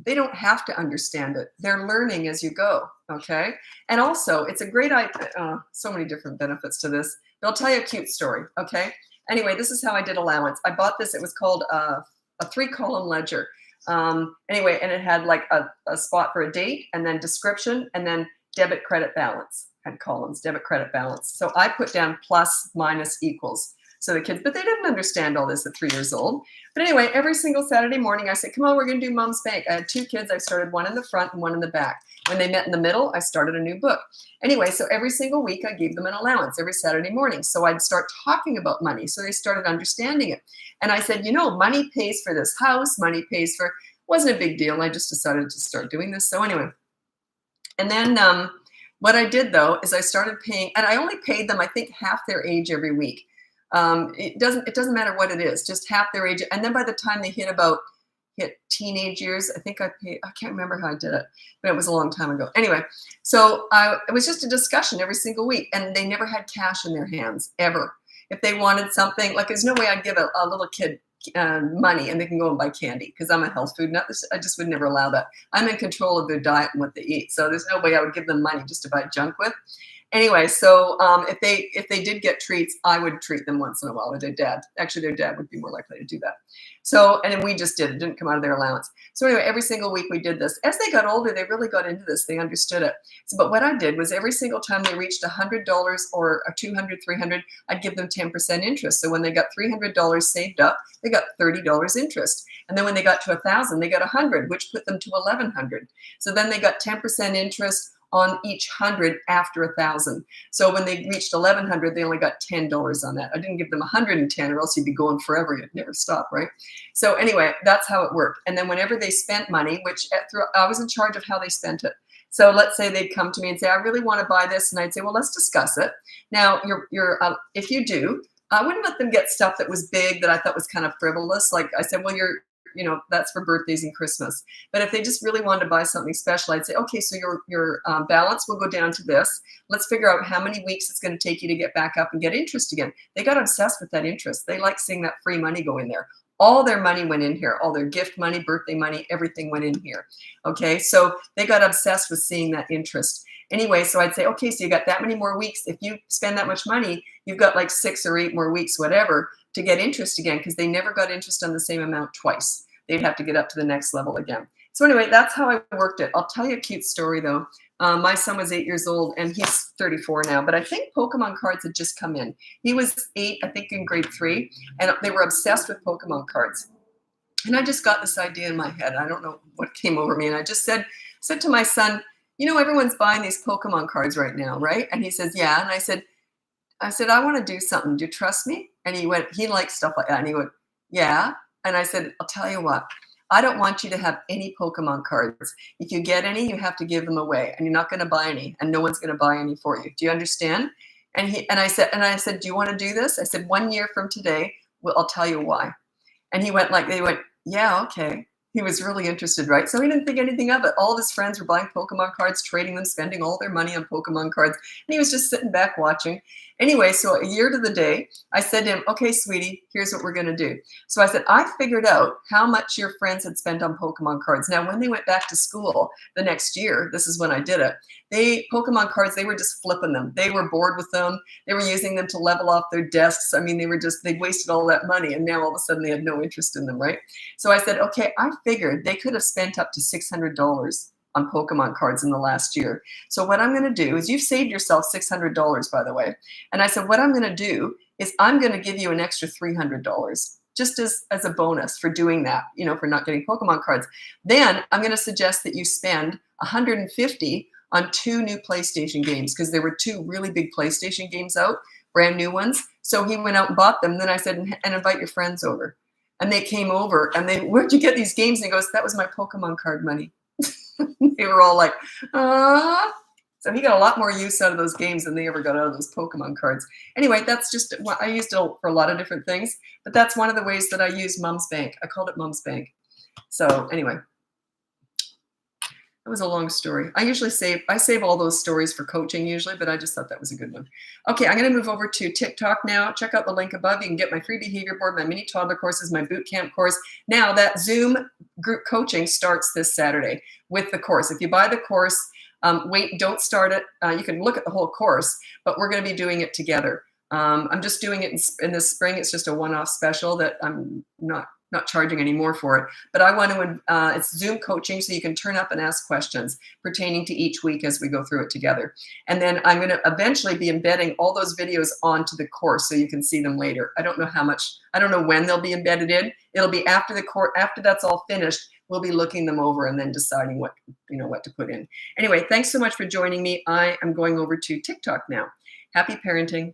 They don't have to understand it. They're learning as you go, okay? And also, it's a great idea. So many different benefits to this. But I'll tell you a cute story, okay? Anyway, this is how I did allowance. I bought this. It was called a 3-column ledger. Anyway, and it had like a spot for a date and then description and then debit, credit, balance. Had columns, debit, credit, balance. So I put down plus, minus, equals. So the kids, but they didn't understand all this at 3 years old. But anyway, every single Saturday morning, I said, come on, we're going to do Mom's Bank. I had 2 kids. I started one in the front and one in the back. When they met in the middle, I started a new book. Anyway, so every single week, I gave them an allowance every Saturday morning. So I'd start talking about money. So they started understanding it. And I said, money pays for this house. Money pays for, wasn't a big deal. I just decided to start doing this. So anyway, and then what I did, though, is I started paying, and I only paid them, I think, half their age every week. It doesn't matter what it is, just half their age. And then by the time they hit teenage years, I think I can't remember how I did it, but it was a long time ago. Anyway, so it was just a discussion every single week and they never had cash in their hands ever. If they wanted something, like there's no way I'd give a little kid money and they can go and buy candy because I'm a health food nut. I just would never allow that. I'm in control of their diet and what they eat. So there's no way I would give them money just to buy junk with. Anyway, so if they did get treats, I would treat them once in a while, or their dad. Actually, their dad would be more likely to do that. So, and then we just did it. It didn't come out of their allowance. So anyway, every single week we did this. As they got older, they really got into this. They understood it. So, but what I did was every single time they reached $100 or $200, $300, I'd give them 10% interest. So when they got $300 saved up, they got $30 interest. And then when they got to 1,000, they got 100, which put them to 1,100. So then they got 10% interest on each 100 after 1,000. So when they reached 1,100, they only got $10 on that. I didn't give them 110 or else you'd be going forever. You'd never stop, right? So anyway, that's how it worked. And then whenever they spent money, which I was in charge of how they spent it. So let's say they'd come to me and say, I really want to buy this. And I'd say, well, let's discuss it. Now, if you do, I wouldn't let them get stuff that was big that I thought was kind of frivolous. Like I said, well, that's for birthdays and Christmas. But if they just really wanted to buy something special, I'd say, okay, so your balance will go down to this. Let's figure out how many weeks it's going to take you to get back up and get interest again. They got obsessed with that interest. They like seeing that free money go in there. All their money went in here. All their gift money, birthday money, everything went in here. Okay, so they got obsessed with seeing that interest. Anyway, so I'd say, okay, so you got that many more weeks. If you spend that much money, you've got like 6 or 8 more weeks, whatever, to get interest again, because they never got interest on the same amount twice. They'd have to get up to the next level again. So anyway, that's how I worked it. I'll tell you a cute story though. My son was 8 years old and he's 34 now, but I think Pokemon cards had just come in. He was 8, I think in grade 3, and they were obsessed with Pokemon cards. And I just got this idea in my head. I don't know what came over me. And I just said to my son, everyone's buying these Pokemon cards right now, right? And he says, yeah. And I said, I want to do something. Do you trust me? And he likes stuff like that. And he went, yeah. And I said, I'll tell you what, I don't want you to have any Pokemon cards. If you get any, you have to give them away, and you're not going to buy any, and no one's going to buy any for you. Do you understand? And I said, do you want to do this? I said, 1 year from today, I'll tell you why. And they went, yeah, okay. He was really interested, right? So he didn't think anything of it. All of his friends were buying Pokemon cards, trading them, spending all their money on Pokemon cards. And he was just sitting back watching. Anyway, so a year to the day, I said to him, okay, sweetie, here's what we're going to do. So I said, I figured out how much your friends had spent on Pokemon cards. Now, when they went back to school the next year, this is when I did it, Pokemon cards, they were just flipping them. They were bored with them. They were using them to level off their desks. I mean, they wasted all that money, and now all of a sudden they had no interest in them, right? So I said, okay, I figured they could have spent up to $600 on Pokemon cards in the last year. So what I'm going to do is, you've saved yourself $600, by the way. And I said, what I'm going to do is I'm going to give you an extra $300 just as a bonus for doing that, for not getting Pokemon cards. Then I'm going to suggest that you spend $150 on 2 new PlayStation games, because there were 2 really big PlayStation games out, brand new ones. So he went out and bought them. Then I said, and invite your friends over. And they came over and where'd you get these games? And he goes, that was my Pokemon card money. They were all like, ah. So he got a lot more use out of those games than they ever got out of those Pokemon cards. Anyway, that's just what I used it for a lot of different things, but that's one of the ways that I use Mom's Bank. I called it Mom's Bank. So anyway, it was a long story. I save all those stories for coaching usually, but I just thought that was a good one. Okay, I'm going to move over to TikTok now. Check out the link above. You can get my free behavior board, my mini toddler courses, my boot camp course. Now that Zoom group coaching starts this Saturday with the course. If you buy the course, don't start it. You can look at the whole course, but we're going to be doing it together. I'm just doing it in this spring. It's just a one-off special that I'm not charging any more for it, but I want to, it's Zoom coaching, so you can turn up and ask questions pertaining to each week as we go through it together. And then I'm going to eventually be embedding all those videos onto the course so you can see them later. I don't know when they'll be embedded in. It'll be after the course, after that's all finished, we'll be looking them over and then deciding what to put in. Anyway, thanks so much for joining me. I am going over to TikTok now. Happy parenting.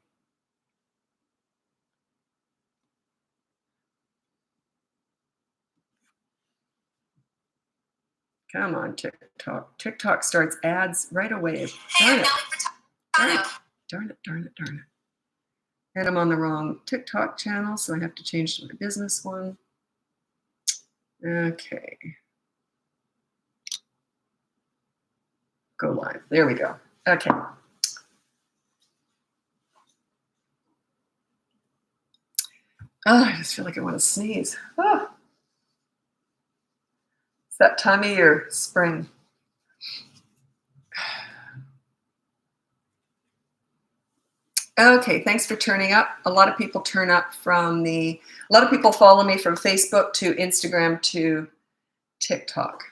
Come on, TikTok. TikTok starts ads right away. Darn it. Darn it. And I'm on the wrong TikTok channel, so I have to change to my business one. Okay. Go live. There we go. Okay. Oh, I just feel like I want to sneeze. Oh. It's that time of year, spring. Okay, thanks for turning up. A lot of people turn up a lot of people follow me from Facebook to Instagram to TikTok.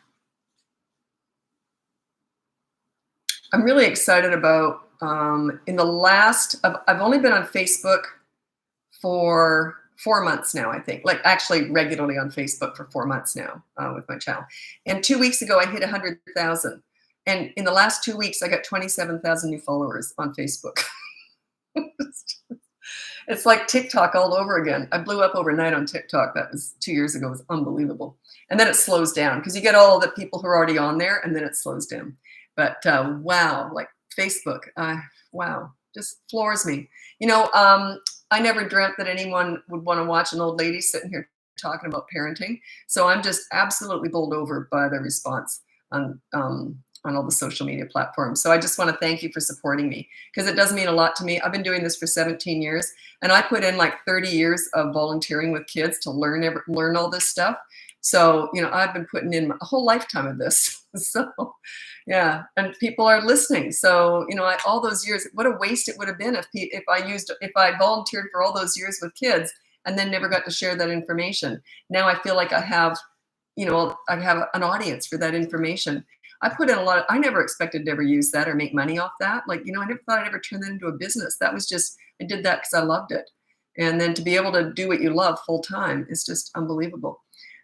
I'm really excited about, I've only been on Facebook for 4 months now, I think, like actually regularly on Facebook for 4 months now with my channel. And 2 weeks ago, I hit 100,000. And in the last 2 weeks, I got 27,000 new followers on Facebook. It's like TikTok all over again. I blew up overnight on TikTok. That was 2 years ago. It was unbelievable. And then it slows down because you get all the people who are already on there, and then it slows down. But wow, like Facebook, wow, just floors me. I never dreamt that anyone would want to watch an old lady sitting here talking about parenting. So I'm just absolutely bowled over by the response on all the social media platforms. So I just want to thank you for supporting me, because it does mean a lot to me. I've been doing this for 17 years, and I put in like 30 years of volunteering with kids to learn all this stuff. So, I've been putting in a whole lifetime of this. So, yeah, and people are listening. So, all those years, what a waste it would have been if I volunteered for all those years with kids and then never got to share that information. Now I feel like I have an audience for that information. I put in a lot. I never expected to ever use that or make money off that. I never thought I'd ever turn that into a business. That was just, I did that because I loved it. And then to be able to do what you love full time is just unbelievable.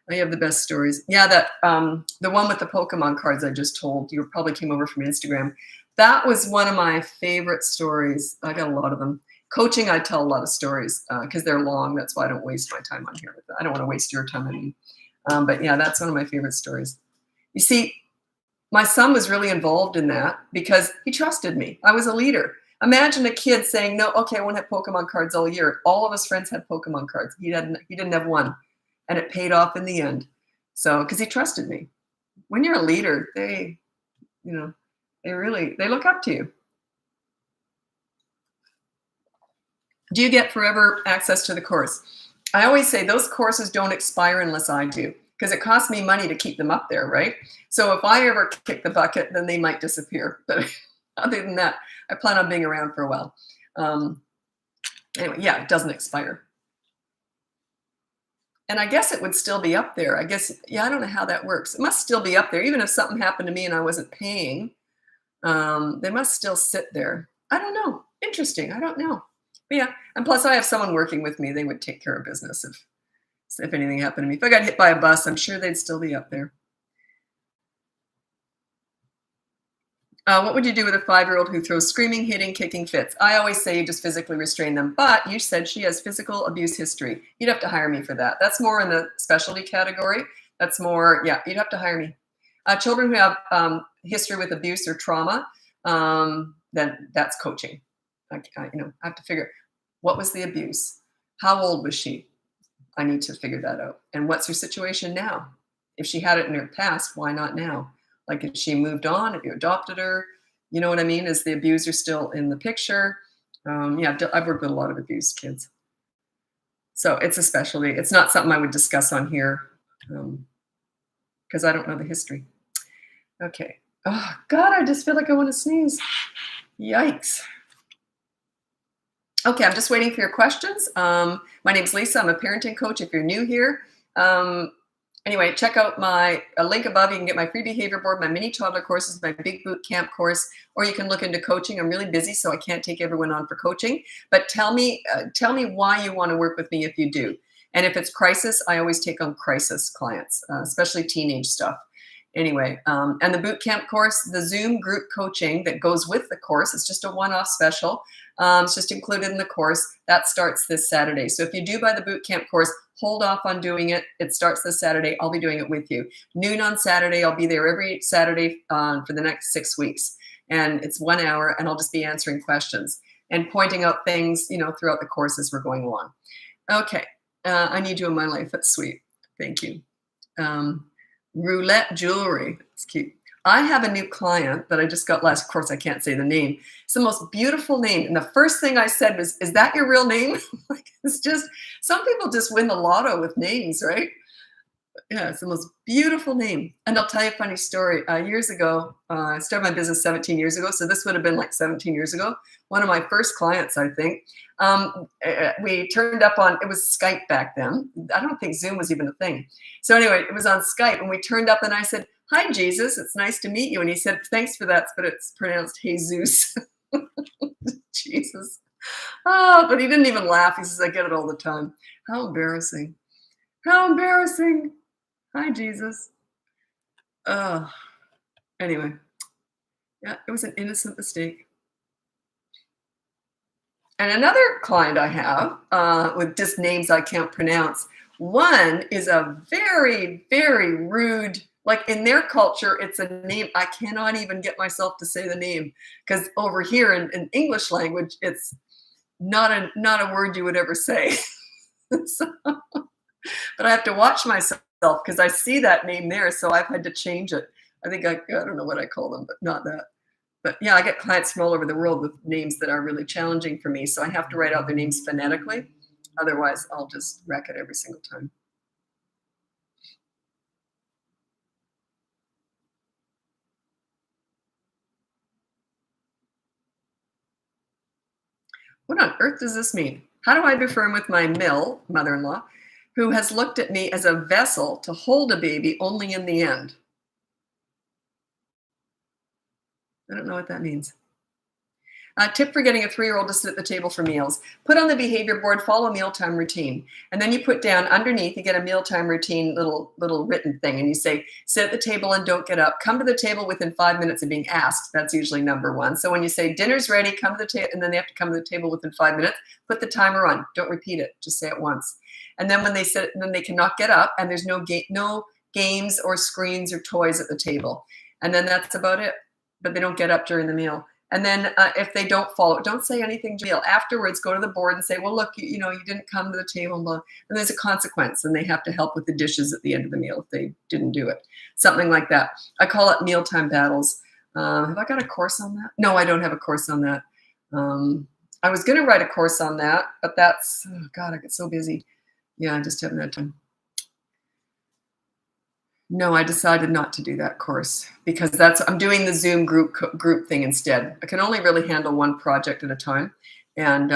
You have the best stories. Yeah, that the one with the Pokemon cards I just told, you probably came over from Instagram. That was one of my favorite stories. I got a lot of them. Coaching, I tell a lot of stories because they're long. That's why I don't waste my time on here with that. I don't want to waste your time. But yeah, that's one of my favorite stories. You see, my son was really involved in that because he trusted me. I was a leader. Imagine a kid saying, no, okay, I won't have Pokemon cards all year. All of his friends had Pokemon cards. He didn't have one. And it paid off in the end. So, because he trusted me. When you're a leader, they look up to you. Do you get forever access to the course? I always say those courses don't expire unless I do, because it costs me money to keep them up there, right? So if I ever kick the bucket, then they might disappear. But other than that, I plan on being around for a while. Anyway, yeah, it doesn't expire. And I guess it would still be up there. I guess, I don't know how that works. It must still be up there. Even if something happened to me and I wasn't paying, they must still sit there. I don't know. Interesting. I don't know. But yeah, and plus I have someone working with me. They would take care of business if anything happened to me. If I got hit by a bus, I'm sure they'd still be up there. What would you do with a 5-year-old who throws screaming, hitting, kicking fits? I always say you just physically restrain them, but you said she has physical abuse history. You'd have to hire me for that. That's more in the specialty category. That's more, you'd have to hire me. Children who have history with abuse or trauma, then that's coaching. I have to figure, what was the abuse? How old was she? I need to figure that out. And what's her situation now? If she had it in her past, why not now? Like, if she moved on, if you adopted her, you know what I mean? Is the abuser still in the picture? I've worked with a lot of abused kids. So it's a specialty. It's not something I would discuss on here because I don't know the history. Okay. Oh, God, I just feel like I want to sneeze. Yikes. Okay, I'm just waiting for your questions. My name's Lisa. I'm a parenting coach if you're new here. Anyway, check out my link above. You can get my free behavior board, my mini toddler courses, my big boot camp course, or you can look into coaching. I'm really busy, so I can't take everyone on for coaching. But tell me why you want to work with me if you do. And if it's crisis, I always take on crisis clients, especially teenage stuff. Anyway, and the boot camp course, the Zoom group coaching that goes with the course, it's just a one-off special. It's just included in the course. That starts this Saturday. So if you do buy the boot camp course, hold off on doing it. It starts this Saturday. I'll be doing it with you. Noon on Saturday. I'll be there every Saturday for the next 6 weeks. And it's 1 hour, and I'll just be answering questions and pointing out things, throughout the course as we're going along. Okay. I need you in my life. That's sweet. Thank you. Roulette jewelry. It's cute. I have a new client that I just got last. Of course, I can't say the name. It's the most beautiful name. And the first thing I said was, is that your real name? It's just, some people just win the lotto with names, right? Yeah, it's the most beautiful name. And I'll tell you a funny story. Years ago, I started my business 17 years ago. So this would have been like 17 years ago. One of my first clients, I think, we turned up on, it was Skype back then. I don't think Zoom was even a thing. So anyway, it was on Skype, and we turned up and I said, "Hi, Jesus, it's nice to meet you." And he said, "Thanks for that, but it's pronounced Jesus." Jesus. Oh, but he didn't even laugh. He says, "I get it all the time." How embarrassing. How embarrassing. Hi, Jesus. Anyway, yeah, it was an innocent mistake. And another client I have with just names I can't pronounce. One is a very, very rude, like in their culture, it's a name. I cannot even get myself to say the name because over here in English language, it's not a word you would ever say. So, But I have to watch myself because I see that name there, so I've had to change it. I think I don't know what I call them, but not that. But yeah, I get clients from all over the world with names that are really challenging for me, so I have to write out their names phonetically. Otherwise, I'll just wreck it every single time. What on earth does this mean? How do I be firm with my mother-in-law, who has looked at me as a vessel to hold a baby only in the end? I don't know what that means. Tip for getting a 3-year-old to sit at the table for meals. Put on the behavior board, follow a mealtime routine. And then you put down underneath, you get a mealtime routine little written thing. And you say, sit at the table and don't get up. Come to the table within 5 minutes of being asked. That's usually number one. So when you say dinner's ready, come to the table, and then they have to come to the table within 5 minutes, put the timer on. Don't repeat it. Just say it once. And then when they sit, then they cannot get up, and there's no games or screens or toys at the table. And then that's about it. But they don't get up during the meal. And then if they don't follow it, don't say anything to meal. Afterwards, go to the board and say, well, look, you didn't come to the table. And there's a consequence, and they have to help with the dishes at the end of the meal if they didn't do it. Something like that. I call it mealtime battles. Have I got a course on that? No, I don't have a course on that. I was going to write a course on that, but that's, oh God, I get so busy. Yeah, I just haven't had time. No, I decided not to do that course because I'm doing the Zoom group thing instead. I can only really handle one project at a time, and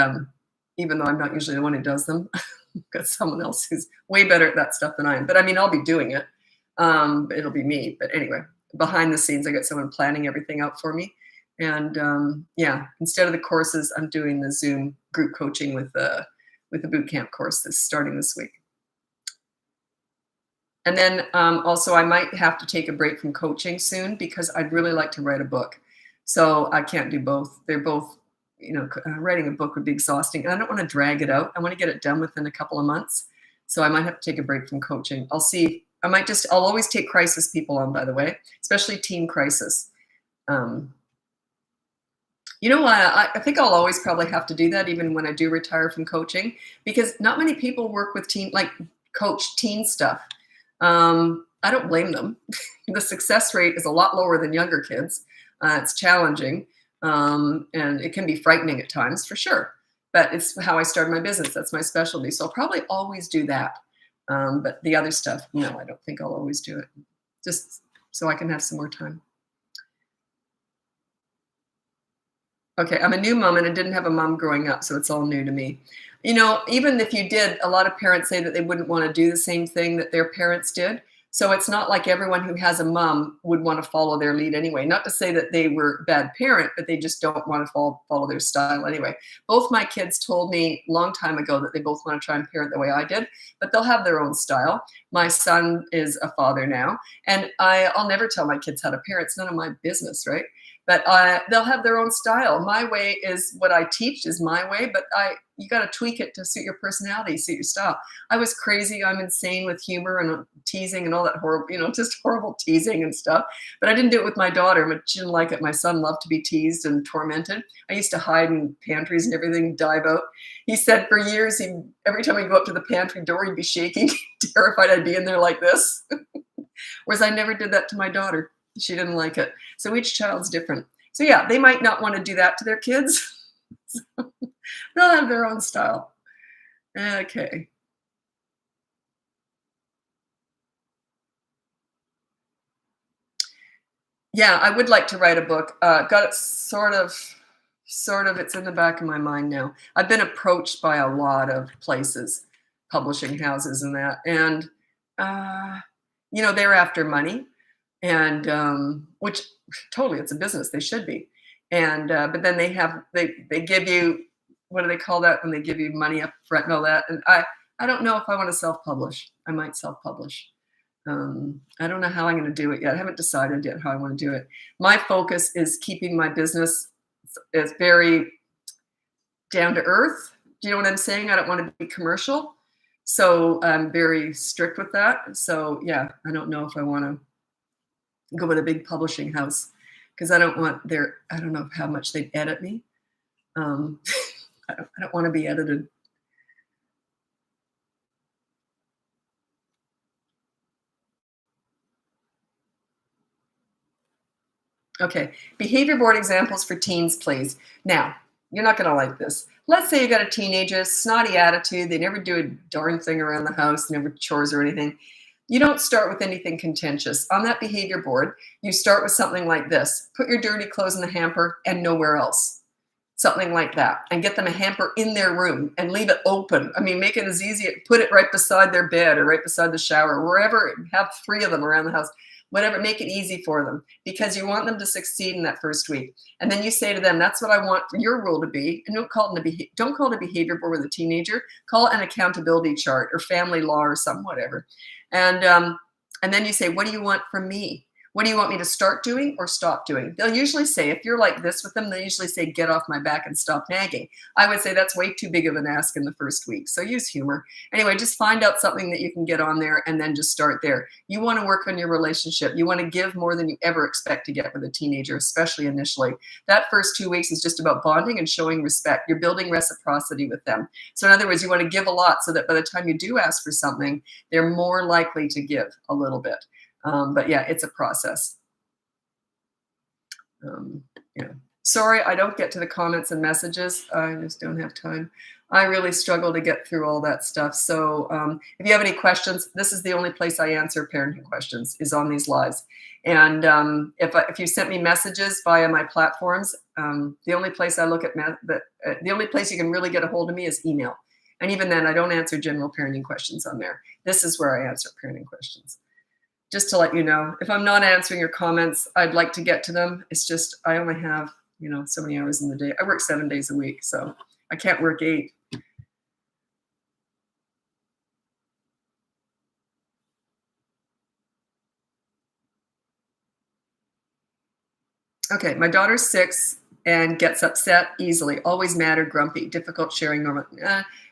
even though I'm not usually the one who does them, I've got someone else who's way better at that stuff than I am. But I mean, I'll be doing it. It'll be me. But anyway, behind the scenes, I got someone planning everything out for me, and yeah, instead of the courses, I'm doing the Zoom group coaching with the boot camp course that's starting this week. And then also I might have to take a break from coaching soon because I'd really like to write a book. So I can't do both. They're both, writing a book would be exhausting. And I don't want to drag it out. I want to get it done within a couple of months. So I might have to take a break from coaching. I'll see. I'll always take crisis people on, by the way, especially teen crisis. I think I'll always probably have to do that even when I do retire from coaching, because not many people work with coach teen stuff. I don't blame them. The success rate is a lot lower than younger kids. It's challenging, and it can be frightening at times, for sure. But it's how I started my business. That's my specialty. So I'll probably always do that. But the other stuff, no, I don't think I'll always do it. Just so I can have some more time. Okay, I'm a new mom, and I didn't have a mom growing up, so it's all new to me. Even if you did, a lot of parents say that they wouldn't want to do the same thing that their parents did. So it's not like everyone who has a mom would want to follow their lead anyway. Not to say that they were a bad parent, but they just don't want to follow their style anyway. Both my kids told me a long time ago that they both want to try and parent the way I did, but they'll have their own style. My son is a father now, and I'll never tell my kids how to parent. It's none of my business, right? But they'll have their own style. My way is what I teach is my way, but you got to tweak it to suit your personality, suit your style. I was crazy. I'm insane with humor and teasing and all that horrible, just horrible teasing and stuff. But I didn't do it with my daughter, but she didn't like it. My son loved to be teased and tormented. I used to hide in pantries and everything, dive out. He said for years, every time I go up to the pantry door, he'd be shaking, terrified I'd be in there like this. Whereas I never did that to my daughter. She didn't like it. So each child's different. So yeah, they might not want to do that to their kids. So they'll have their own style. Okay. Yeah, I would like to write a book. Got it sort of, it's in the back of my mind now. I've been approached by a lot of places, publishing houses and that. And, they're after money. And which totally, it's a business. They should be. And but then they give you, what do they call that when they give you money up front and all that? And I don't know if I want to self-publish. I might self-publish. I don't know how I'm going to do it yet. I haven't decided yet how I want to do it. My focus is keeping my business is very down to earth. Do you know what I'm saying? I don't want to be commercial. So I'm very strict with that. So yeah, I don't know if I want to go with a big publishing house because I don't know how much they'd edit me. I don't want to be edited. Okay, behavior board examples for teens, please. Now, you're not going to like this. Let's say you got a teenager, snotty attitude, they never do a darn thing around the house, never chores or anything. You don't start with anything contentious. On that behavior board, you start with something like this. Put your dirty clothes in the hamper and nowhere else. Something like that. And get them a hamper in their room and leave it open. I mean, make it as easy, put it right beside their bed or right beside the shower, wherever, have 3 of them around the house. Whatever, make it easy for them because you want them to succeed in that first week. And then you say to them, that's what I want for your rule to be. And don't call it a behavior board with a teenager. Call it an accountability chart or family law or some whatever. And then you say, what do you want from me? What do you want me to start doing or stop doing? They'll usually say, if you're like this with them, they usually say, get off my back and stop nagging. I would say that's way too big of an ask in the first week. So use humor. Anyway, just find out something that you can get on there and then just start there. You want to work on your relationship. You want to give more than you ever expect to get with a teenager, especially initially. That first 2 weeks is just about bonding and showing respect. You're building reciprocity with them. So in other words, you want to give a lot so that by the time you do ask for something, they're more likely to give a little bit. But yeah, it's a process. Yeah. Sorry, I don't get to the comments and messages. I just don't have time. I really struggle to get through all that stuff. So if you have any questions, this is the only place I answer parenting questions is on these lives. And if you sent me messages via my platforms, the only place I look at the only place you can really get a hold of me is email. And even then, I don't answer general parenting questions on there. This is where I answer parenting questions. Just to let you know, if I'm not answering your comments, I'd like to get to them. It's just I only have, so many hours in the day. I work 7 days a week, so I can't work 8. Okay, my daughter's 6 and gets upset easily, always mad or grumpy, difficult sharing normal.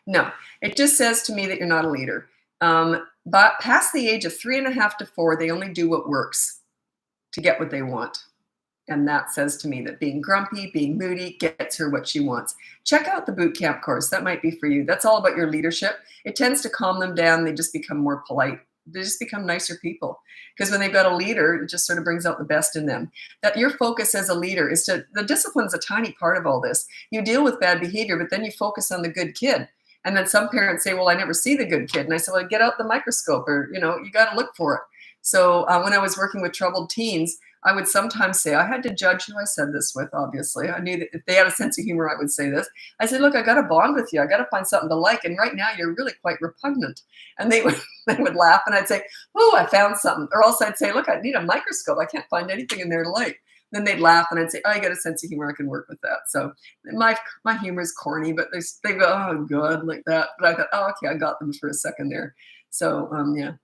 No, it just says to me that you're not a leader. But past the age of 3.5 to 4, they only do what works to get what they want. And that says to me that being grumpy, being moody gets her what she wants. Check out the boot camp course. That might be for you. That's all about your leadership. It tends to calm them down. They just become more polite. They just become nicer people. Because when they've got a leader, it just sort of brings out the best in them. That your focus as a leader is the discipline is a tiny part of all this. You deal with bad behavior, but then you focus on the good kid. And then some parents say, well, I never see the good kid. And I said, well, get out the microscope or, you got to look for it. So when I was working with troubled teens, I would sometimes say, I had to judge who I said this with, obviously. I knew that if they had a sense of humor, I would say this. I said, look, I got to bond with you. I got to find something to like. And right now you're really quite repugnant. And they would laugh and I'd say, oh, I found something. Or else I'd say, look, I need a microscope. I can't find anything in there to like. Then they'd laugh and I'd say, oh, I got a sense of humor. I can work with that. So my humor is corny, but they go, oh, good, like that. But I thought, oh, okay, I got them for a second there. So, yeah.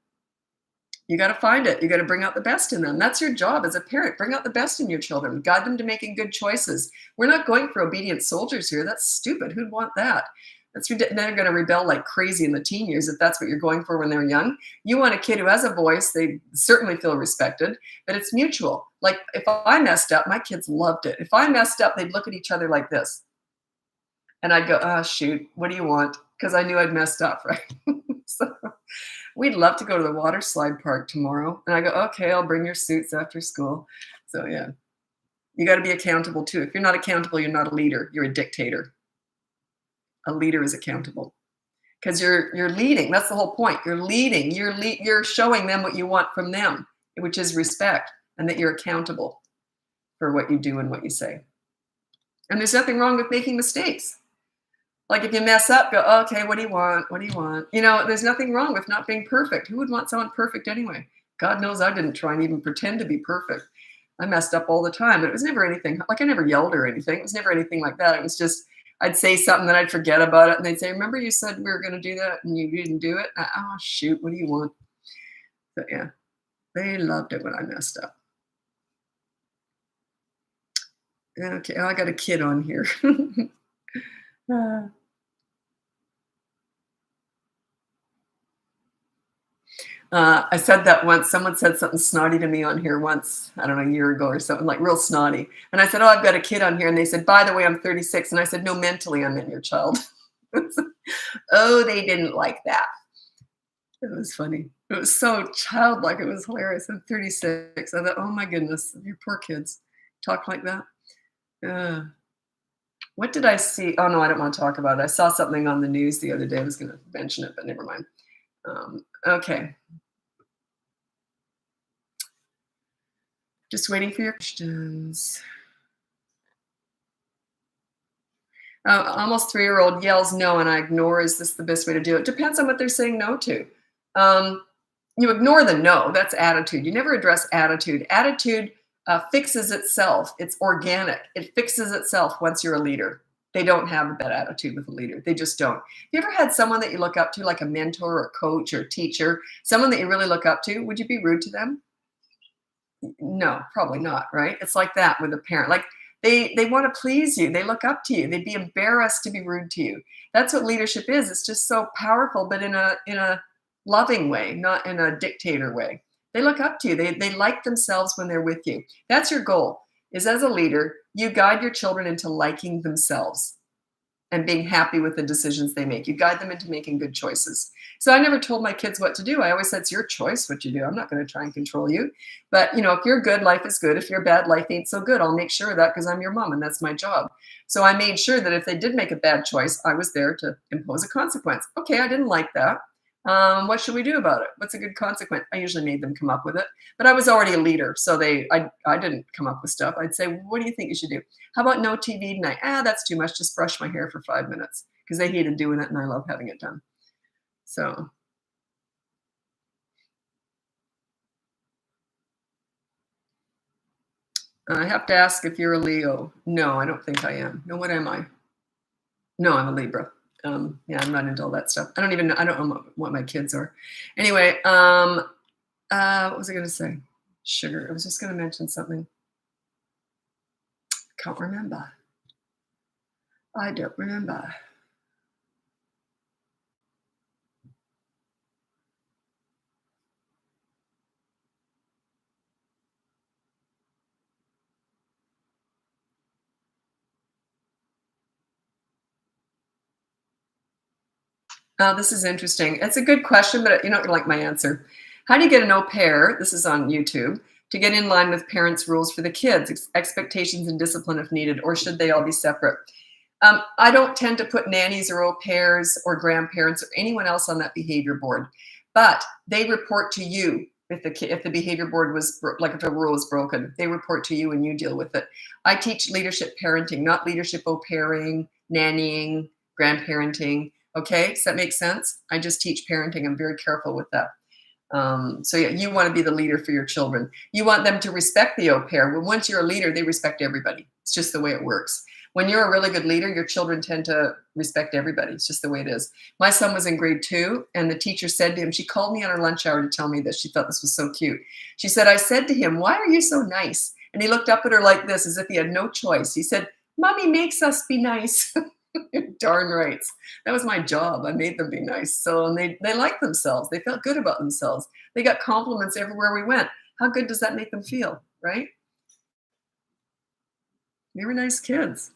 You got to find it. You got to bring out the best in them. That's your job as a parent. Bring out the best in your children. Guide them to making good choices. We're not going for obedient soldiers here. That's stupid. Who'd want that? They're going to rebel like crazy in the teen years if that's what you're going for when they're young. You want a kid who has a voice. They certainly feel respected, but it's mutual. Like if I messed up, my kids loved it. If I messed up, they'd look at each other like this. And I'd go, oh, shoot, what do you want? Because I knew I'd messed up, right? So we'd love to go to the water slide park tomorrow. And I go, okay, I'll bring your suits after school. So yeah, you got to be accountable too. If you're not accountable, you're not a leader. You're a dictator. A leader is accountable because you're leading. That's the whole point. You're leading. You're showing them what you want from them, which is respect and that you're accountable for what you do and what you say. And there's nothing wrong with making mistakes. Like if you mess up, go, okay, what do you want? What do you want? There's nothing wrong with not being perfect. Who would want someone perfect anyway? God knows I didn't try and even pretend to be perfect. I messed up all the time, but it was never anything, like I never yelled or anything. It was never anything like that. It was just, I'd say something, then I'd forget about it. And they'd say, remember you said we were going to do that and you didn't do it? Oh, shoot, what do you want? But yeah, they loved it when I messed up. Okay, I got a kid on here. I said that once. Someone said something snotty to me on here once, I don't know, a year ago or something, like real snotty. And I said, oh, I've got a kid on here. And they said, by the way, I'm 36. And I said, no, mentally, I'm in your child. Oh, they didn't like that. It was funny. It was so childlike. It was hilarious. I'm 36. I thought, oh my goodness, you poor kids. talk like that? Uh, what did I see? Oh no, I don't want to talk about it. I saw something on the news the other day. I was going to mention it, but never mind. Okay. Just waiting for your questions. Almost 3-year-old yells no, and I ignore. Is this the best way to do it? Depends on what they're saying no to. You ignore the no. That's attitude. You never address attitude. Attitude fixes itself. It's organic. It fixes itself once you're a leader. They don't have a bad attitude with a leader. They just don't. You ever had someone that you look up to, like a mentor or a coach or a teacher, someone that you really look up to? Would you be rude to them? No, probably not, right? It's like that with a parent. Like they want to please you. They look up to you. They'd be embarrassed to be rude to you. That's what leadership is. It's just so powerful, but in a loving way, not in a dictator way. They look up to you. They like themselves when they're with you. That's your goal. Is as a leader, you guide your children into liking themselves and being happy with the decisions they make. You guide them into making good choices. So I never told my kids what to do. I always said, it's your choice what you do. I'm not going to try and control you. But, if you're good, life is good. If you're bad, life ain't so good. I'll make sure of that because I'm your mom and that's my job. So I made sure that if they did make a bad choice, I was there to impose a consequence. Okay, I didn't like that. What should we do about it? What's a good consequence? I usually made them come up with it, but I was already a leader. So I didn't come up with stuff. I'd say, what do you think you should do? How about no TV tonight? That's too much. Just brush my hair for 5 minutes because they hated doing it and I love having it done. So I have to ask if you're a Leo. No, I don't think I am. No, what am I? No, I'm a Libra. Yeah, I'm not into all that stuff. I don't even know. I don't know what my kids are. Anyway, what was I going to say? Sugar. I was just going to mention something. Can't remember. I don't remember. This is interesting. It's a good question, but you're not going to like my answer. How do you get an au pair? This is on YouTube. To get in line with parents' rules for the kids, expectations and discipline if needed, or should they all be separate? I don't tend to put nannies or au pairs or grandparents or anyone else on that behavior board, but they report to you if the behavior board was like if a rule was broken. They report to you and you deal with it. I teach leadership parenting, not leadership au pairing, nannying, grandparenting. Okay, does that make sense? I just teach parenting. I'm very careful with that. So yeah, you want to be the leader for your children. You want them to respect the au pair. Well, once you're a leader, they respect everybody. It's just the way it works. When you're a really good leader, your children tend to respect everybody. It's just the way it is. My son was in grade 2, and the teacher said to him, she called me on her lunch hour to tell me this. She thought this was so cute. She said, I said to him, why are you so nice? And he looked up at her like this, as if he had no choice. He said, Mommy makes us be nice. Darn rights. That was my job. I made them be nice. So and they liked themselves. They felt good about themselves. They got compliments everywhere we went. How good does that make them feel, right? They were nice kids.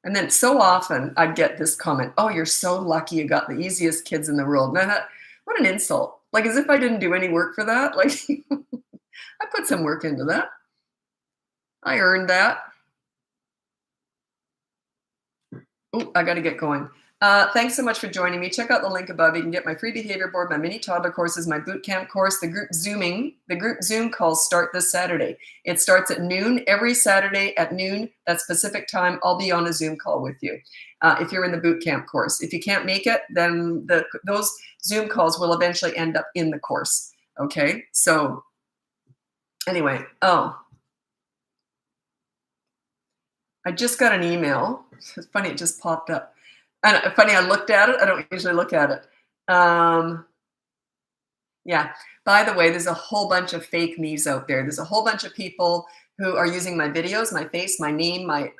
And then so often I'd get this comment, oh, you're so lucky you got the easiest kids in the world. And I thought, what an insult. Like as if I didn't do any work for that. Like I put some work into that. I earned that. Oh, I got to get going. Thanks so much for joining me. Check out the link above. You can get my free behavior board, my mini toddler courses, my boot camp course, the group Zoom calls start this Saturday. It starts at noon every Saturday at noon. That's Pacific time. I'll be on a Zoom call with you if you're in the boot camp course. If you can't make it, then those Zoom calls will eventually end up in the course. Okay. So anyway, I just got an email. It's funny, it just popped up. And funny, I looked at it. I don't usually look at it. Yeah. By the way, there's a whole bunch of fake me's out there. There's a whole bunch of people who are using my videos, my face, my name, my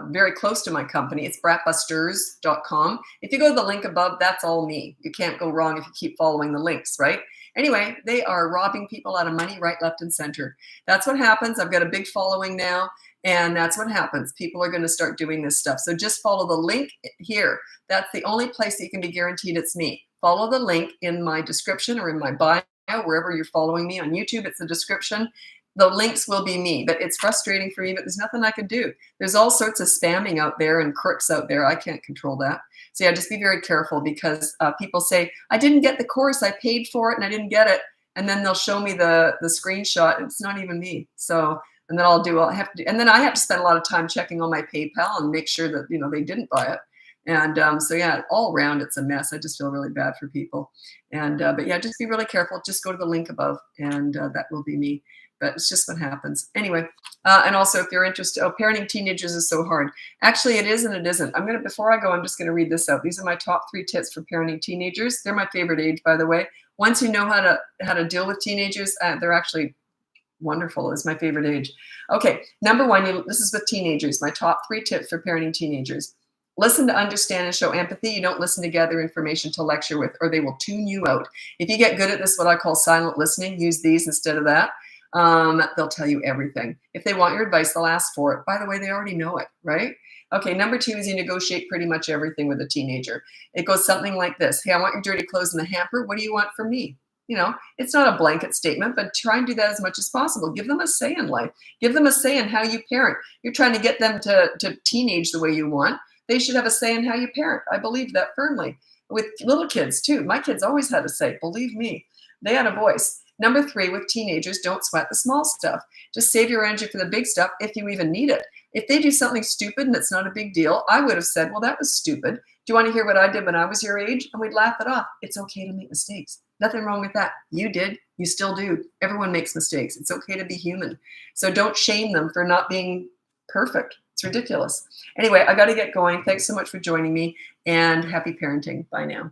very close to my company. It's Bratbusters.com. If you go to the link above, that's all me. You can't go wrong if you keep following the links, right? Anyway, they are robbing people out of money right, left, and center. That's what happens. I've got a big following now. And that's what happens. People are going to start doing this stuff. So just follow the link here. That's the only place that you can be guaranteed it's me. Follow the link in my description or in my bio, wherever you're following me on YouTube. It's the description. The links will be me, but it's frustrating for me, but there's nothing I can do. There's all sorts of spamming out there and crooks out there. I can't control that. So yeah, just be very careful because people say, I didn't get the course, I paid for it and I didn't get it. And then they'll show me the screenshot. It's not even me. So, and then I have to, and then I have to spend a lot of time checking on my PayPal and make sure that, they didn't buy it. And so yeah, all around it's a mess. I just feel really bad for people. And but yeah, just be really careful. Just go to the link above, and that will be me. But it's just what happens. Anyway, and also if you're interested, parenting teenagers is so hard. Actually, it is and it isn't. Before I go, I'm just gonna read this out. These are my top 3 tips for parenting teenagers. They're my favorite age, by the way. Once you know how to deal with teenagers, they're actually wonderful. Is my favorite age. Okay, number 1, this is with teenagers. My top 3 tips for parenting teenagers. Listen to understand and show empathy. You don't listen to gather information to lecture with, or they will tune you out. If you get good at this, what I call silent listening, use these instead of that. They'll tell you everything. If they want your advice, they'll ask for it. By the way, they already know it, right? Okay, number 2 is you negotiate pretty much everything with a teenager. It goes something like this. Hey, I want your dirty clothes in the hamper. What do you want from me? It's not a blanket statement, but try and do that as much as possible. Give them a say in life. Give them a say in how you parent. You're trying to get them to teenage the way you want. They should have a say in how you parent. I believe that firmly. With little kids too. My kids always had a say. Believe me, they had a voice. Number 3, with teenagers, don't sweat the small stuff. Just save your energy for the big stuff if you even need it. If they do something stupid and it's not a big deal, I would have said, well, that was stupid. Do you want to hear what I did when I was your age? And we'd laugh it off. It's okay to make mistakes. Nothing wrong with that. You did. You still do. Everyone makes mistakes. It's okay to be human. So don't shame them for not being perfect. It's ridiculous. Anyway, I got to get going. Thanks so much for joining me, and happy parenting. Bye now.